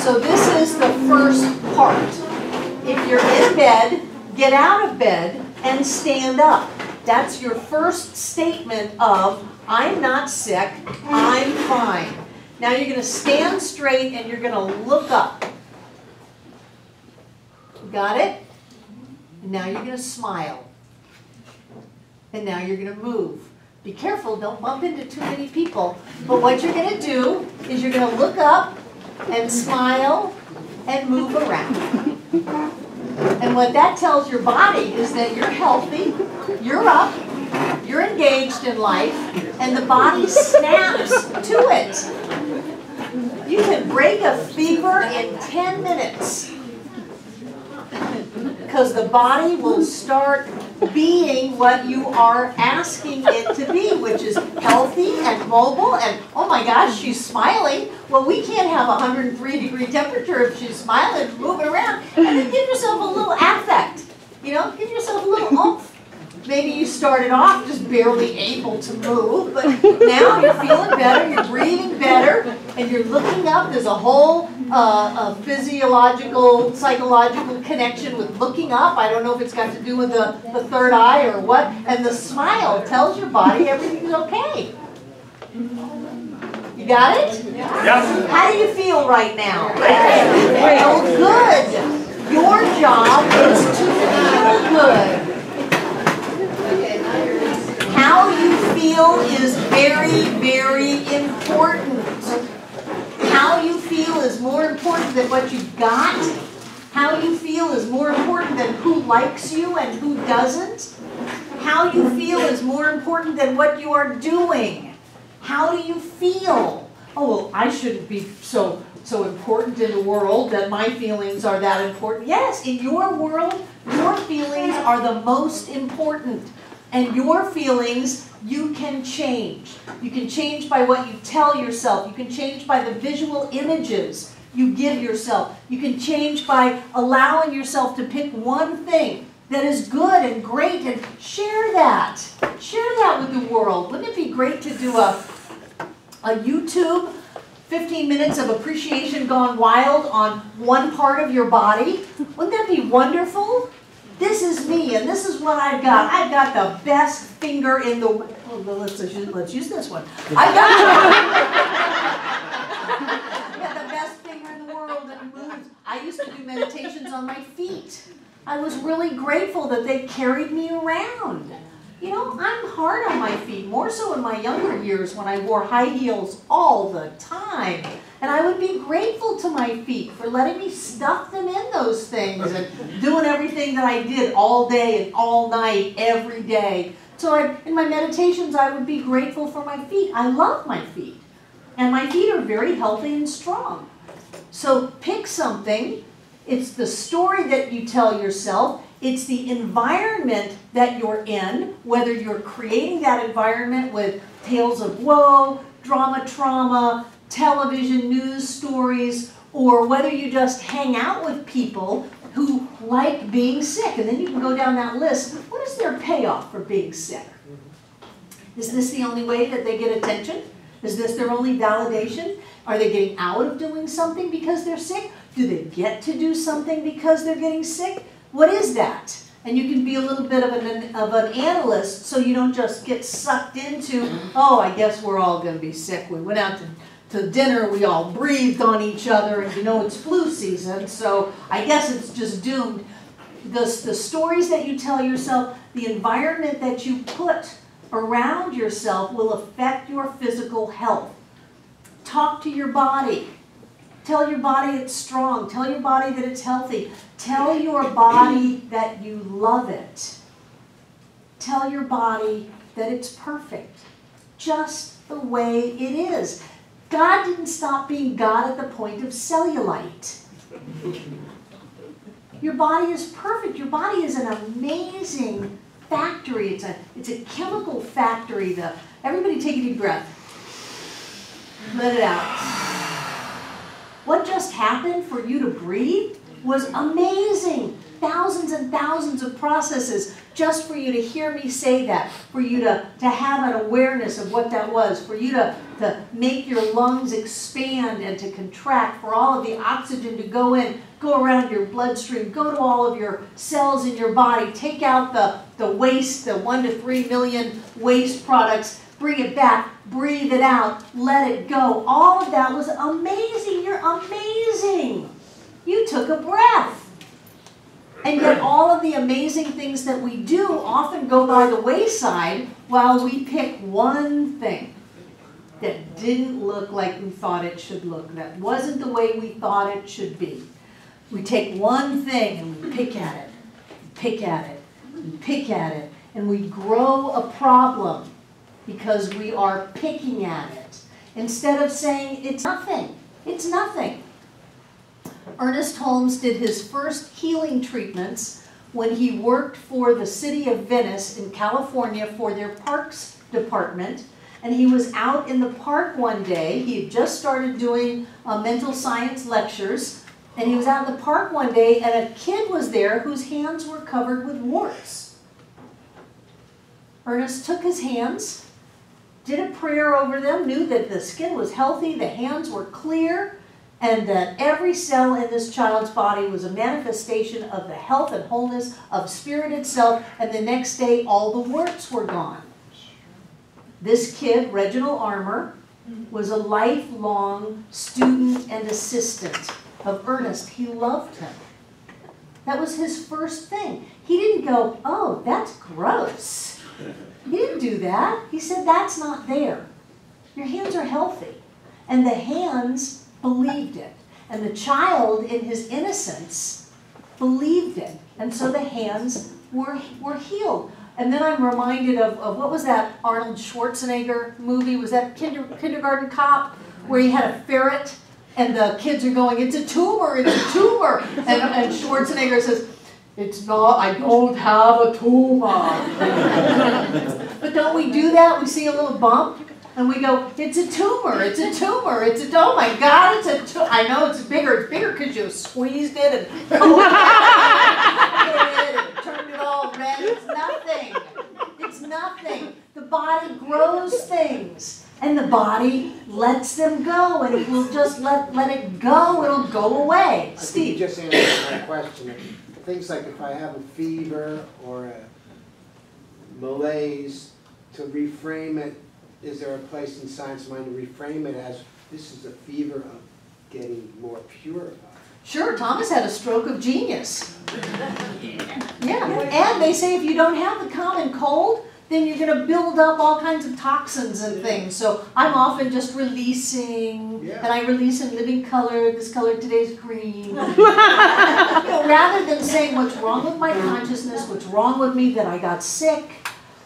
So this is the first part. If you're in bed, get out of bed and stand up. That's your first statement of, I'm not sick, I'm fine. Now you're going to stand straight and you're going to look up. Got it? And now you're going to smile. And now you're going to move. Be careful, don't bump into too many people. But what you're going to do is you're going to look up and smile and move around. And what that tells your body is that you're healthy, you're up, you're engaged in life, and the body snaps to it. You can break a fever in 10 minutes. Because the body will start being what you are asking it to be, which is healthy and mobile, and oh my gosh, she's smiling. Well, we can't have 103-degree temperature if she's smiling and moving around. And then give yourself a little affect, you know, give yourself a little oomph. Maybe you started off just barely able to move, but now you're feeling better, you're breathing better, and you're looking up. There's a whole physiological, psychological connection with looking up. I don't know if it's got to do with the third eye or what. And the smile tells your body everything's okay. You got it? Yes. How do you feel right now? Feel good. Your job is to feel good. How you feel is very, very important. How you feel is more important than what you've got. How you feel is more important than who likes you and who doesn't. How you feel is more important than what you are doing. How do you feel? Oh, well, I shouldn't be so important in the world that my feelings are that important. Yes, in your world, your feelings are the most important. And your feelings, you can change. You can change by what you tell yourself. You can change by the visual images you give yourself. You can change by allowing yourself to pick one thing that is good and great and share that. Share that with the world. Wouldn't it be great to do a YouTube 15 minutes of appreciation gone wild on one part of your body? Wouldn't that be wonderful? This is me, and this is what I've got. I've got the best finger in the world. Oh, let's use this one. I've got the best finger in the world that moves. I used to do meditations on my feet. I was really grateful that they carried me around. You know, I'm hard on my feet, more so in my younger years when I wore high heels all the time. And I would be grateful to my feet for letting me stuff them in those things and doing everything that I did all day and all night, every day. So in my meditations, I would be grateful for my feet. I love my feet. And my feet are very healthy and strong. So pick something. It's the story that you tell yourself. It's the environment that you're in, whether you're creating that environment with tales of woe, drama, trauma, television news stories, or whether you just hang out with people who like being sick. And then you can go down that list. What is their payoff for being sick? Is this the only way that they get attention? Is this their only validation? Are they getting out of doing something because they're sick? Do they get to do something because they're getting sick? What is that? And you can be a little bit of an analyst so you don't just get sucked into, oh, I guess we're all going to be sick. We went out to dinner, we all breathed on each other, and you know it's flu season, so I guess it's just doomed. The stories that you tell yourself, the environment that you put around yourself will affect your physical health. Talk to your body. Tell your body it's strong. Tell your body that it's healthy. Tell your body that you love it. Tell your body that it's perfect, just the way it is. God didn't stop being God at the point of cellulite. Your body is perfect. Your body is an amazing factory. It's a chemical factory. Everybody take a deep breath. Let it out. What just happened for you to breathe was amazing. Thousands and thousands of processes just for you to hear me say that, for you to have an awareness of what that was, for you to make your lungs expand and to contract, for all of the oxygen to go in, go around your bloodstream, go to all of your cells in your body, take out the the waste, the 1 to 3 million waste products, bring it back, breathe it out, let it go. All of that was amazing. You're amazing. You took a breath. And yet all of the amazing things that we do often go by the wayside while we pick one thing that didn't look like we thought it should look, that wasn't the way we thought it should be. We take one thing and we pick at it, pick at it, and pick at it, and we grow a problem because we are picking at it. Instead of saying, it's nothing, it's nothing. Ernest Holmes did his first healing treatments when he worked for the city of Venice in California for their parks department. And he was out in the park one day. He had just started doing mental science lectures. And he was out in the park one day, and a kid was there whose hands were covered with warts. Ernest took his hands, did a prayer over them, knew that the skin was healthy, the hands were clear, and that every cell in this child's body was a manifestation of the health and wholeness of spirit itself, and the next day all the warts were gone. This kid, Reginald Armour, was a lifelong student and assistant of Ernest. He loved him. That was his first thing. He didn't go, oh, that's gross. He didn't do that. He said, that's not there. Your hands are healthy. And the hands believed it. And the child, in his innocence, believed it. And so the hands were healed. And then I'm reminded of what was that Arnold Schwarzenegger movie? Was that Kindergarten Cop? Where he had a ferret and the kids are going, it's a tumor, it's a tumor. And Schwarzenegger says, it's not, I don't have a tumor. But don't we do that? We see a little bump and we go, it's a tumor, it's a tumor, it's a, oh my God, it's a tumor. I know it's bigger because you squeezed it and turned it all red. It's nothing. It's nothing. The body grows things. And the body lets them go, and if we'll just let it go, it'll go away. Steve? You just answered my question. Things like if I have a fever or a malaise, to reframe it, is there a place in science mind to reframe it as this is a fever of getting more purified? Sure, Thomas had a stroke of genius. Yeah, and they say if you don't have the common cold, then you're going to build up all kinds of toxins and things. So I'm often just releasing, and I release in living color. This color today's green. Rather than saying what's wrong with my consciousness, what's wrong with me, that I got sick,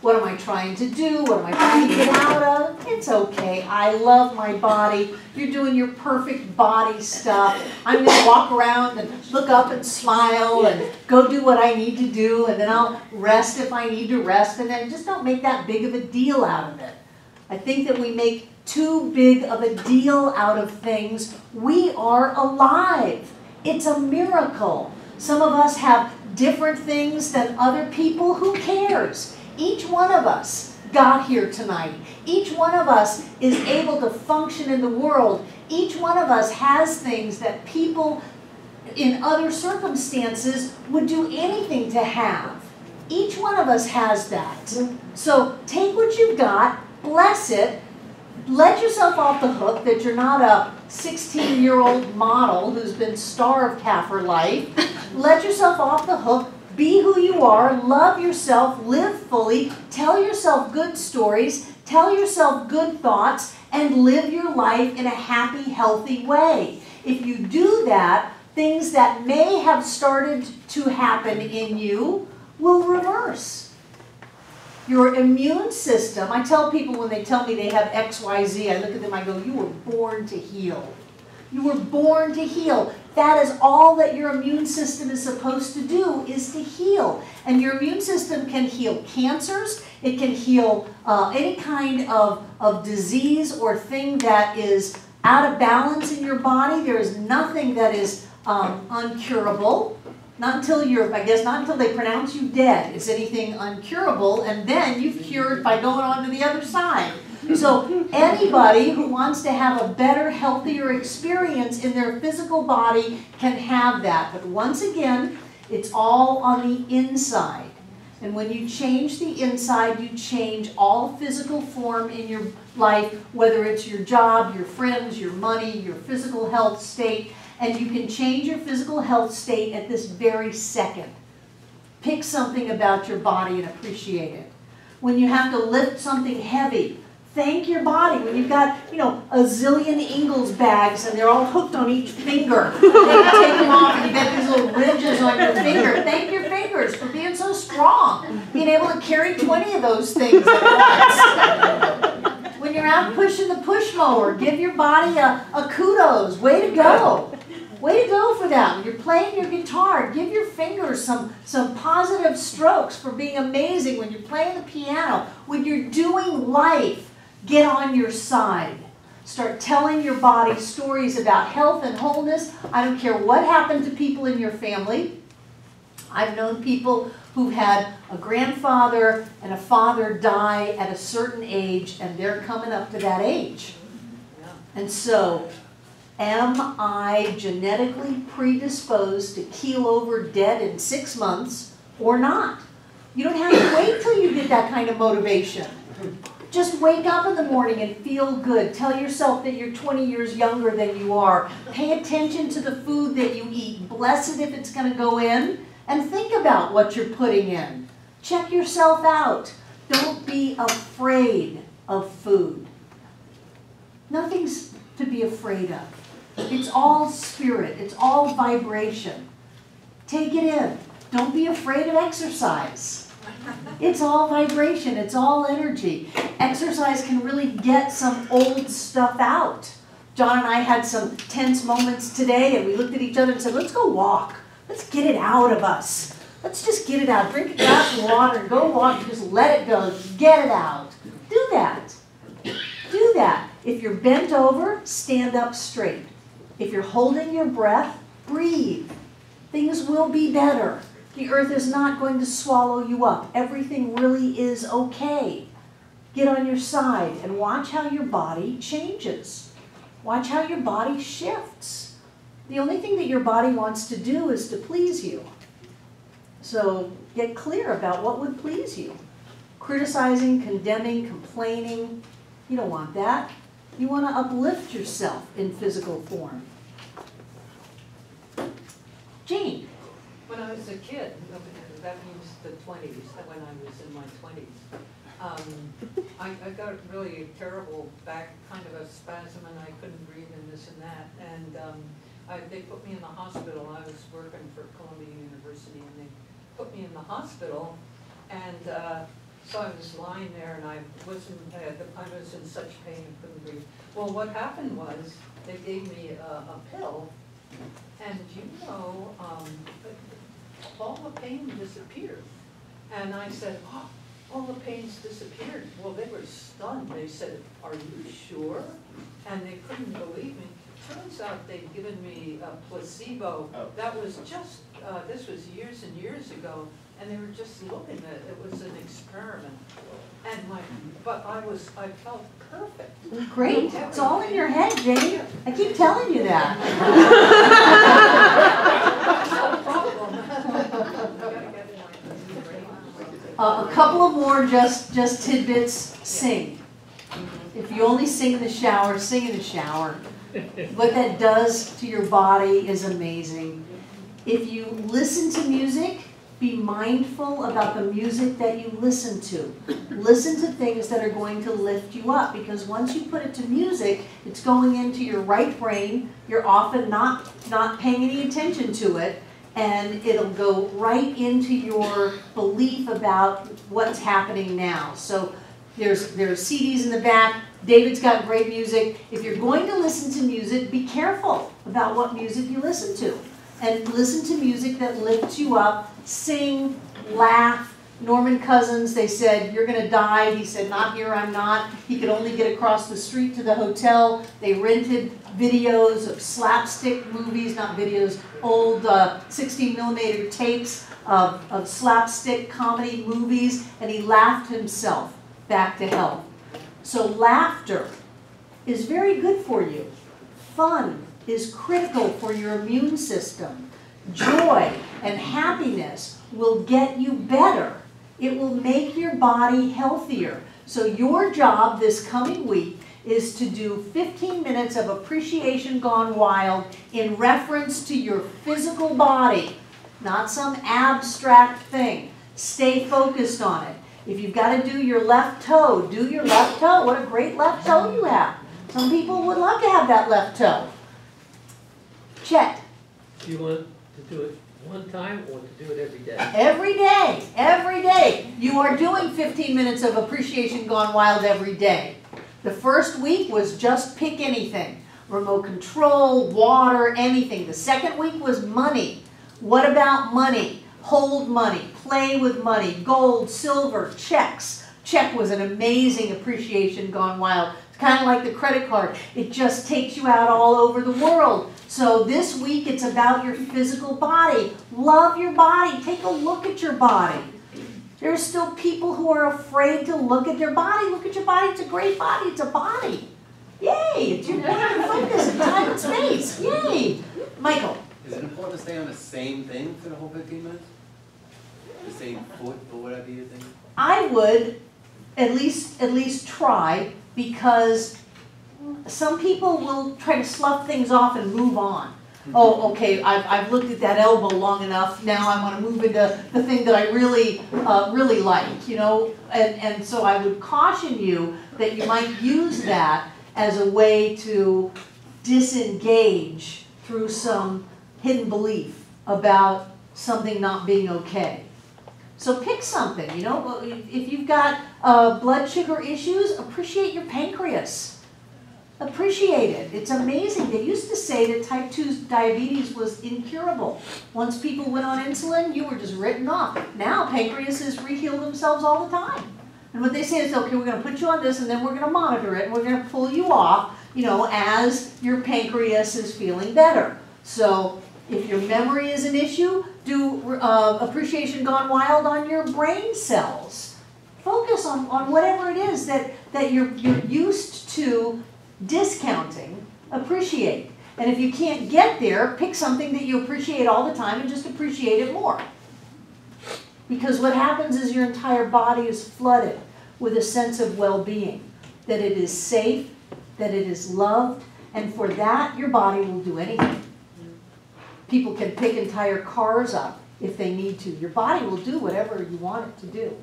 what am I trying to do, what am I trying to get out of? It's okay. I love my body. You're doing your perfect body stuff. I'm going to walk around and look up and smile and go do what I need to do, and then I'll rest if I need to rest, and then just don't make that big of a deal out of it. I think that we make too big of a deal out of things. We are alive. It's a miracle. Some of us have different things than other people. Who cares? Each one of us got here tonight. Each one of us is able to function in the world. Each one of us has things that people in other circumstances would do anything to have. Each one of us has that. So take what you've got, bless it, let yourself off the hook that you're not a 16-year-old model who's been starved half her life. Let yourself off the hook. Be who you are, love yourself, live fully, tell yourself good stories, tell yourself good thoughts, and live your life in a happy, healthy way. If you do that, things that may have started to happen in you will reverse. Your immune system, I tell people when they tell me they have XYZ, I look at them, I go, you were born to heal. You were born to heal. That is all that your immune system is supposed to do, is to heal. And your immune system can heal cancers. It can heal any kind of disease or thing that is out of balance in your body. There is nothing that is uncurable. Not until I guess not until they pronounce you dead is anything uncurable. And then you've cured by going on to the other side. So anybody who wants to have a better, healthier experience in their physical body can have that. But once again, it's all on the inside. And when you change the inside, you change all physical form in your life, whether it's your job, your friends, your money, your physical health state. And you can change your physical health state at this very second. Pick something about your body and appreciate it. When you have to lift something heavy, thank your body. When you've got, a zillion Ingalls bags and they're all hooked on each finger, and you take them off and you get these little ridges on your finger. Thank your fingers for being so strong, being able to carry 20 of those things at once. When you're out pushing the push mower, give your body a kudos. Way to go. Way to go for that. When you're playing your guitar, give your fingers some positive strokes for being amazing. When you're playing the piano, when you're doing life, get on your side. Start telling your body stories about health and wholeness. I don't care what happened to people in your family. I've known people who've had a grandfather and a father die at a certain age, and they're coming up to that age. And so, am I genetically predisposed to keel over dead in 6 months or not? You don't have to wait till you get that kind of motivation. Just wake up in the morning and feel good. Tell yourself that you're 20 years younger than you are. Pay attention to the food that you eat. Bless it if it's going to go in. And think about what you're putting in. Check yourself out. Don't be afraid of food. Nothing's to be afraid of. It's all spirit. It's all vibration. Take it in. Don't be afraid of exercise. It's all vibration. It's all energy. Exercise can really get some old stuff out. John and I had some tense moments today, and we looked at each other and said, let's go walk. Let's get it out of us. Let's just get it out. Drink a glass of water and go walk and just let it go. Just get it out. Do that. Do that. If you're bent over, stand up straight. If you're holding your breath, breathe. Things will be better. The earth is not going to swallow you up. Everything really is okay. Get on your side and watch how your body changes. Watch how your body shifts. The only thing that your body wants to do is to please you. So get clear about what would please you. Criticizing, condemning, complaining, you don't want that. You want to uplift yourself in physical form. Jane. When I was a kid, that means the 20s, when I was in my 20s, I got really terrible back kind of a spasm and I couldn't breathe and this and that. And they put me in the hospital. I was working for Columbia University and they put me in the hospital. And so I was lying there and I was in such pain and couldn't breathe. Well, what happened was they gave me a pill. And all the pain disappeared. And I said, oh, all the pain's disappeared. Well, they were stunned. They said, are you sure? And they couldn't believe me. Turns out they'd given me a placebo. That was just, this was years and years ago. And they were just looking at it. It was an experiment. And but I felt perfect. Great. It's all in your head, Jane. I keep telling you that. A couple of more just tidbits. Sing. If you only sing in the shower, sing in the shower. What that does to your body is amazing. If you listen to music, be mindful about the music that you listen to. Listen to things that are going to lift you up, because once you put it to music, it's going into your right brain. You're often not paying any attention to it, and it'll go right into your belief about what's happening now. So there's CDs in the back. David's got great music. If you're going to listen to music, be careful about what music you listen to. And listen to music that lifts you up. Sing, laugh. Norman Cousins, they said, you're going to die. He said, not here, I'm not. He could only get across the street to the hotel. They rented videos of slapstick movies, not videos, old 16mm tapes of slapstick comedy movies, and he laughed himself back to health. So laughter is very good for you. Fun is critical for your immune system. Joy and happiness will get you better. It will make your body healthier. So your job this coming week is to do 15 minutes of appreciation gone wild in reference to your physical body, not some abstract thing. Stay focused on it. If you've got to do your left toe, do your left toe. What a great left toe you have. Some people would love to have that left toe. Chet. Do you want to do it one time or to do it every day? Every day, every day. You are doing 15 minutes of appreciation gone wild every day. The first week was just pick anything. Remote control, water, anything. The second week was money. What about money? Hold money, play with money, gold, silver, checks. Check was an amazing appreciation gone wild. It's kind of like the credit card. It just takes you out all over the world. So this week it's about your physical body. Love your body. Take a look at your body. There's still people who are afraid to look at their body. Look at your body. It's a great body. It's a body. Yay. It's your point of focus in time and space. Yay. Michael. Is it important to stay on the same thing for the whole 15 minutes? The same foot or whatever you think? I would at least try, because some people will try to slough things off and move on. Oh, okay, I've looked at that elbow long enough, now I want to move into the thing that I really like, you know? And so I would caution you that you might use that as a way to disengage through some hidden belief about something not being okay. So pick something, you know, if you've got blood sugar issues, appreciate your pancreas. Appreciate it. It's amazing. They used to say that type 2 diabetes was incurable. Once people went on insulin, you were just written off. Now pancreases reheal themselves all the time. And what they say is, okay, we're going to put you on this and then we're going to monitor it and we're going to pull you off, you know, as your pancreas is feeling better. So if your memory is an issue, do appreciation gone wild on your brain cells. Focus on whatever it is that you're used to discounting. Appreciate. And if you can't get there, pick something that you appreciate all the time and just appreciate it more. Because what happens is your entire body is flooded with a sense of well-being, that it is safe, that it is loved, and for that your body will do anything. People can pick entire cars up if they need to. Your body will do whatever you want it to do.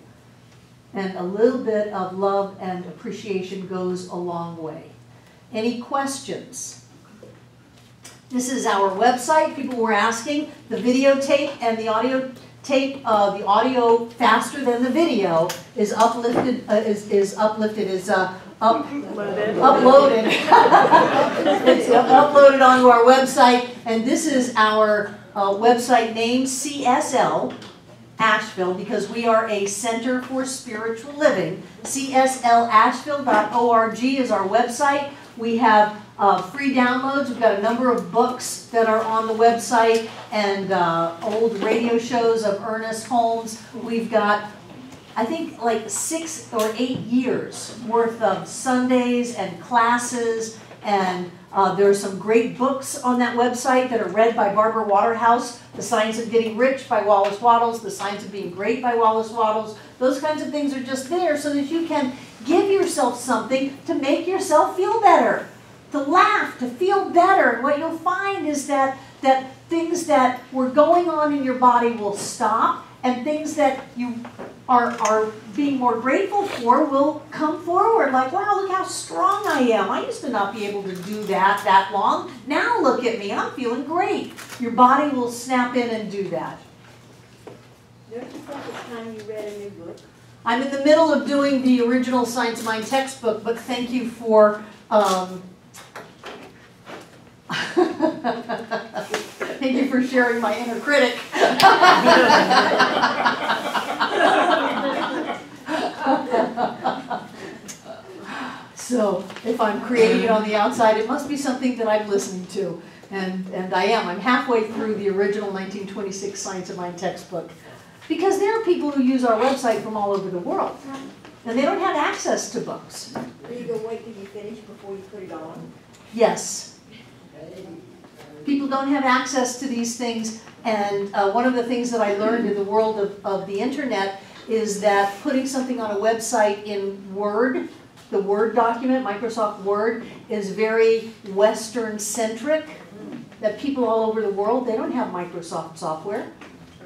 And a little bit of love and appreciation goes a long way. Any questions? This is our website. People were asking. The videotape and the audio tape, the audio faster than the video is uploaded. It's uploaded onto our website, and this is our website name, CSL Asheville, because we are a Center for Spiritual Living. CSLasheville.org is our website. We have free downloads. We've got a number of books that are on the website and old radio shows of Ernest Holmes. We've got, I think, like 6 or 8 years worth of Sundays and classes, and there are some great books on that website that are read by Barbara Waterhouse. The Science of Getting Rich by Wallace Wattles, The Science of Being Great by Wallace Wattles. Those kinds of things are just there so that you can give yourself something to make yourself feel better, to laugh, to feel better. And what you'll find is that things that were going on in your body will stop, and things that you are being more grateful for will come forward. Like, wow, look how strong I am. I used to not be able to do that long. Now look at me, I'm feeling great. Your body will snap in and do that. Don't you think it's time you read a new book? I'm in the middle of doing the original Science of Mind textbook, but thank you for thank you for sharing my inner critic. So if I'm creating it on the outside, it must be something that I'm listening to. And I am. I'm halfway through the original 1926 Science of Mind textbook. Because there are people who use our website from all over the world. And they don't have access to books. Are you going to wait till you finish before you put it on? Yes. People don't have access to these things. And one of the things that I learned in the world of the internet is that putting something on a website in Word, the Word document, Microsoft Word, is very Western-centric. That people all over the world, they don't have Microsoft software.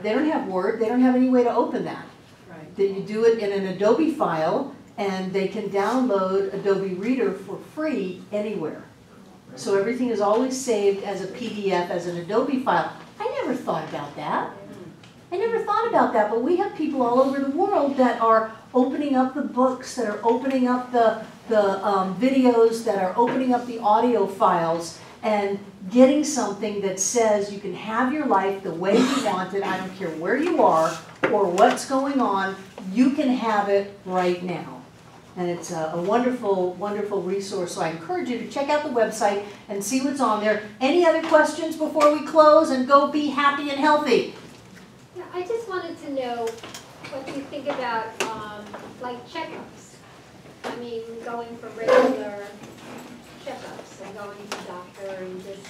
They don't have Word. They don't have any way to open that. Right. That you do it in an Adobe file, and they can download Adobe Reader for free anywhere. So everything is always saved as a PDF, as an Adobe file. I never thought about that. I never thought about that, but we have people all over the world that are opening up the books, that are opening up the videos, that are opening up the audio files, and getting something that says you can have your life the way you want it. I don't care where you are or what's going on. You can have it right now. And it's a wonderful, wonderful resource. So I encourage you to check out the website and see what's on there. Any other questions before we close and go be happy and healthy? Yeah, I just wanted to know what you think about like checkups. I mean, going for regular checkups and going to the doctor and just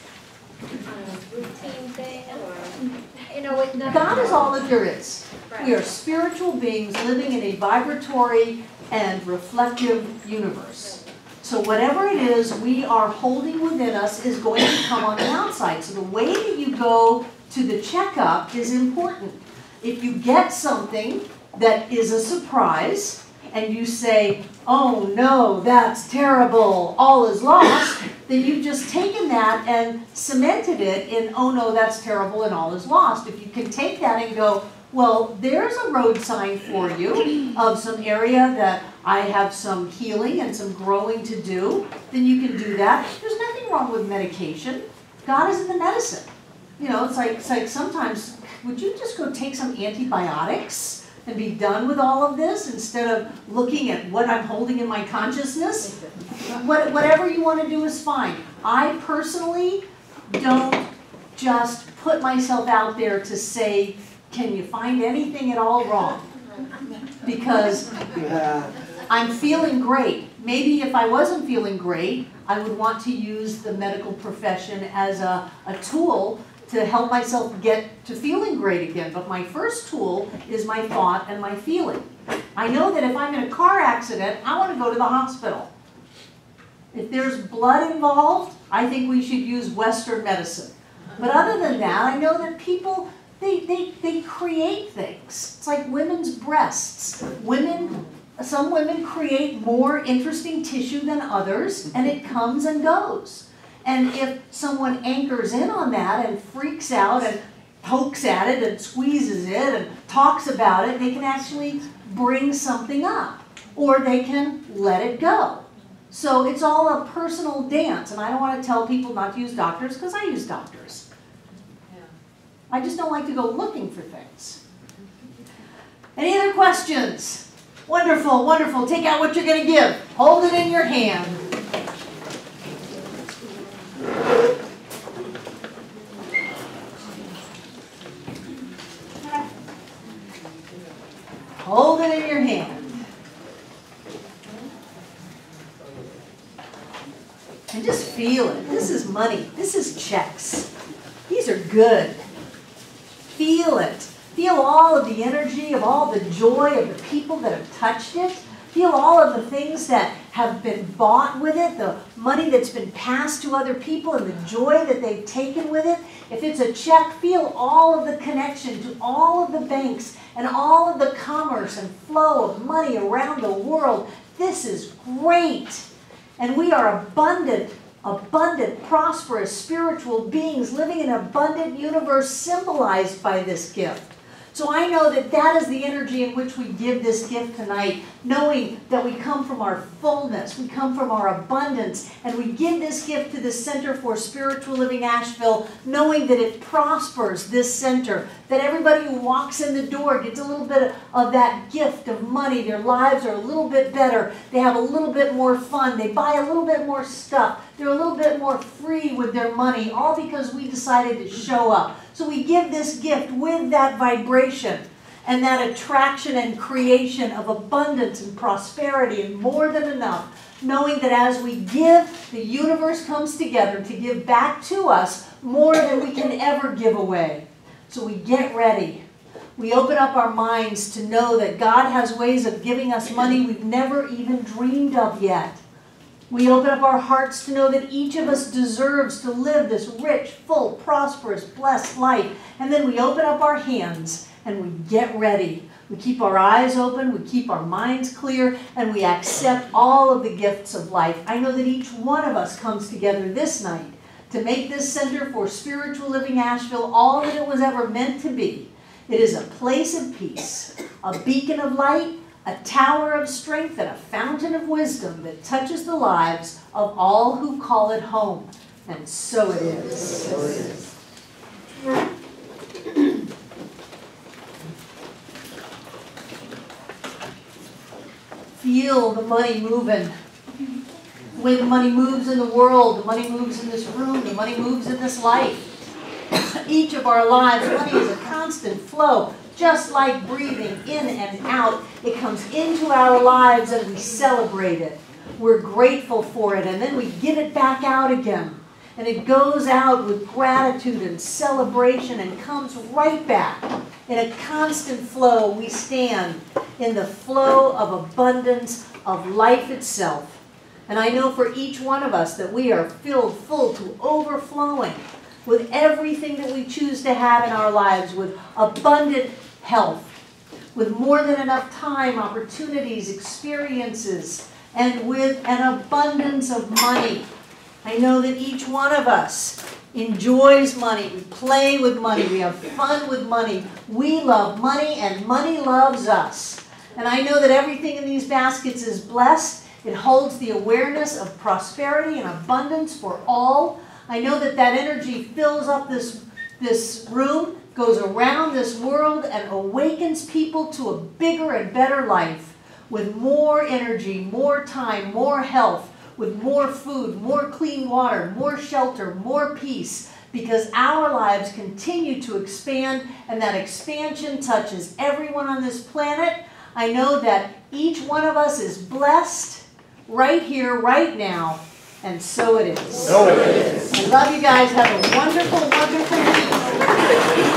routine thing, or, you know, with nothing. God is all that there is. Right. We are spiritual beings living in a vibratory and reflective universe. So whatever it is we are holding within us is going to come on the outside. So the way that you go to the checkup is important. If you get something that is a surprise, and you say, oh no, that's terrible, all is lost, then you've just taken that and cemented it in, oh no, that's terrible and all is lost. If you can take that and go, well, there's a road sign for you of some area that I have some healing and some growing to do, then you can do that. There's nothing wrong with medication. God is in the medicine. You know, it's like sometimes, would you just go take some antibiotics and be done with all of this instead of looking at what I'm holding in my consciousness? Whatever you want to do is fine. I personally don't just put myself out there to say, can you find anything at all wrong? Because I'm feeling great. Maybe if I wasn't feeling great, I would want to use the medical profession as a tool to help myself get to feeling great again. But my first tool is my thought and my feeling. I know that if I'm in a car accident, I want to go to the hospital. If there's blood involved, I think we should use Western medicine. But other than that, I know that people, they create things. It's like women's breasts. Some women create more interesting tissue than others, and it comes and goes. And if someone anchors in on that and freaks out and pokes at it and squeezes it and talks about it, they can actually bring something up, or they can let it go. So it's all a personal dance, and I don't want to tell people not to use doctors because I use doctors. I just don't like to go looking for things. Any other questions? Wonderful, wonderful. Take out what you're going to give. Hold it in your hand. Hold it in your hand. And just feel it. This is money. This is checks. These are good. Feel it. Feel all of the energy, of all the joy of the people that have touched it. Feel all of the things that have been bought with it, the money that's been passed to other people and the joy that they've taken with it. If it's a check, feel all of the connection to all of the banks and all of the commerce and flow of money around the world. This is great. And we are abundant, prosperous, spiritual beings living in an abundant universe symbolized by this gift. So I know that that is the energy in which we give this gift tonight, knowing that we come from our fullness, we come from our abundance, and we give this gift to the Center for Spiritual Living Asheville, knowing that it prospers this center, that everybody who walks in the door gets a little bit of that gift of money. Their lives are a little bit better. They have a little bit more fun. They buy a little bit more stuff. They're a little bit more free with their money, all because we decided to show up. So we give this gift with that vibration and that attraction and creation of abundance and prosperity and more than enough, knowing that as we give, the universe comes together to give back to us more than we can ever give away. So we get ready. We open up our minds to know that God has ways of giving us money we've never even dreamed of yet. We open up our hearts to know that each of us deserves to live this rich, full, prosperous, blessed life. And then we open up our hands and we get ready. We keep our eyes open, we keep our minds clear, and we accept all of the gifts of life. I know that each one of us comes together this night to make this Center for Spiritual Living Asheville all that it was ever meant to be. It is a place of peace, a beacon of light, a tower of strength, and a fountain of wisdom that touches the lives of all who call it home. And so it is. So it is. Feel the money moving. When the money moves in the world, the money moves in this room, the money moves in this life. Each of our lives, money is a constant flow, just like breathing in and out. It comes into our lives and we celebrate it. We're grateful for it, and then we give it back out again. And it goes out with gratitude and celebration and comes right back. In a constant flow, we stand in the flow of abundance of life itself. And I know for each one of us that we are filled full to overflowing with everything that we choose to have in our lives, with abundant health, with more than enough time, opportunities, experiences, and with an abundance of money. I know that each one of us enjoys money. We play with money. We have fun with money. We love money, and money loves us. And I know that everything in these baskets is blessed. It holds the awareness of prosperity and abundance for all. I know that that energy fills up this room, goes around this world, and awakens people to a bigger and better life with more energy, more time, more health, with more food, more clean water, more shelter, more peace, because our lives continue to expand, and that expansion touches everyone on this planet. I know that each one of us is blessed right here, right now, and so it is. So it is. I love you guys. Have a wonderful, wonderful week.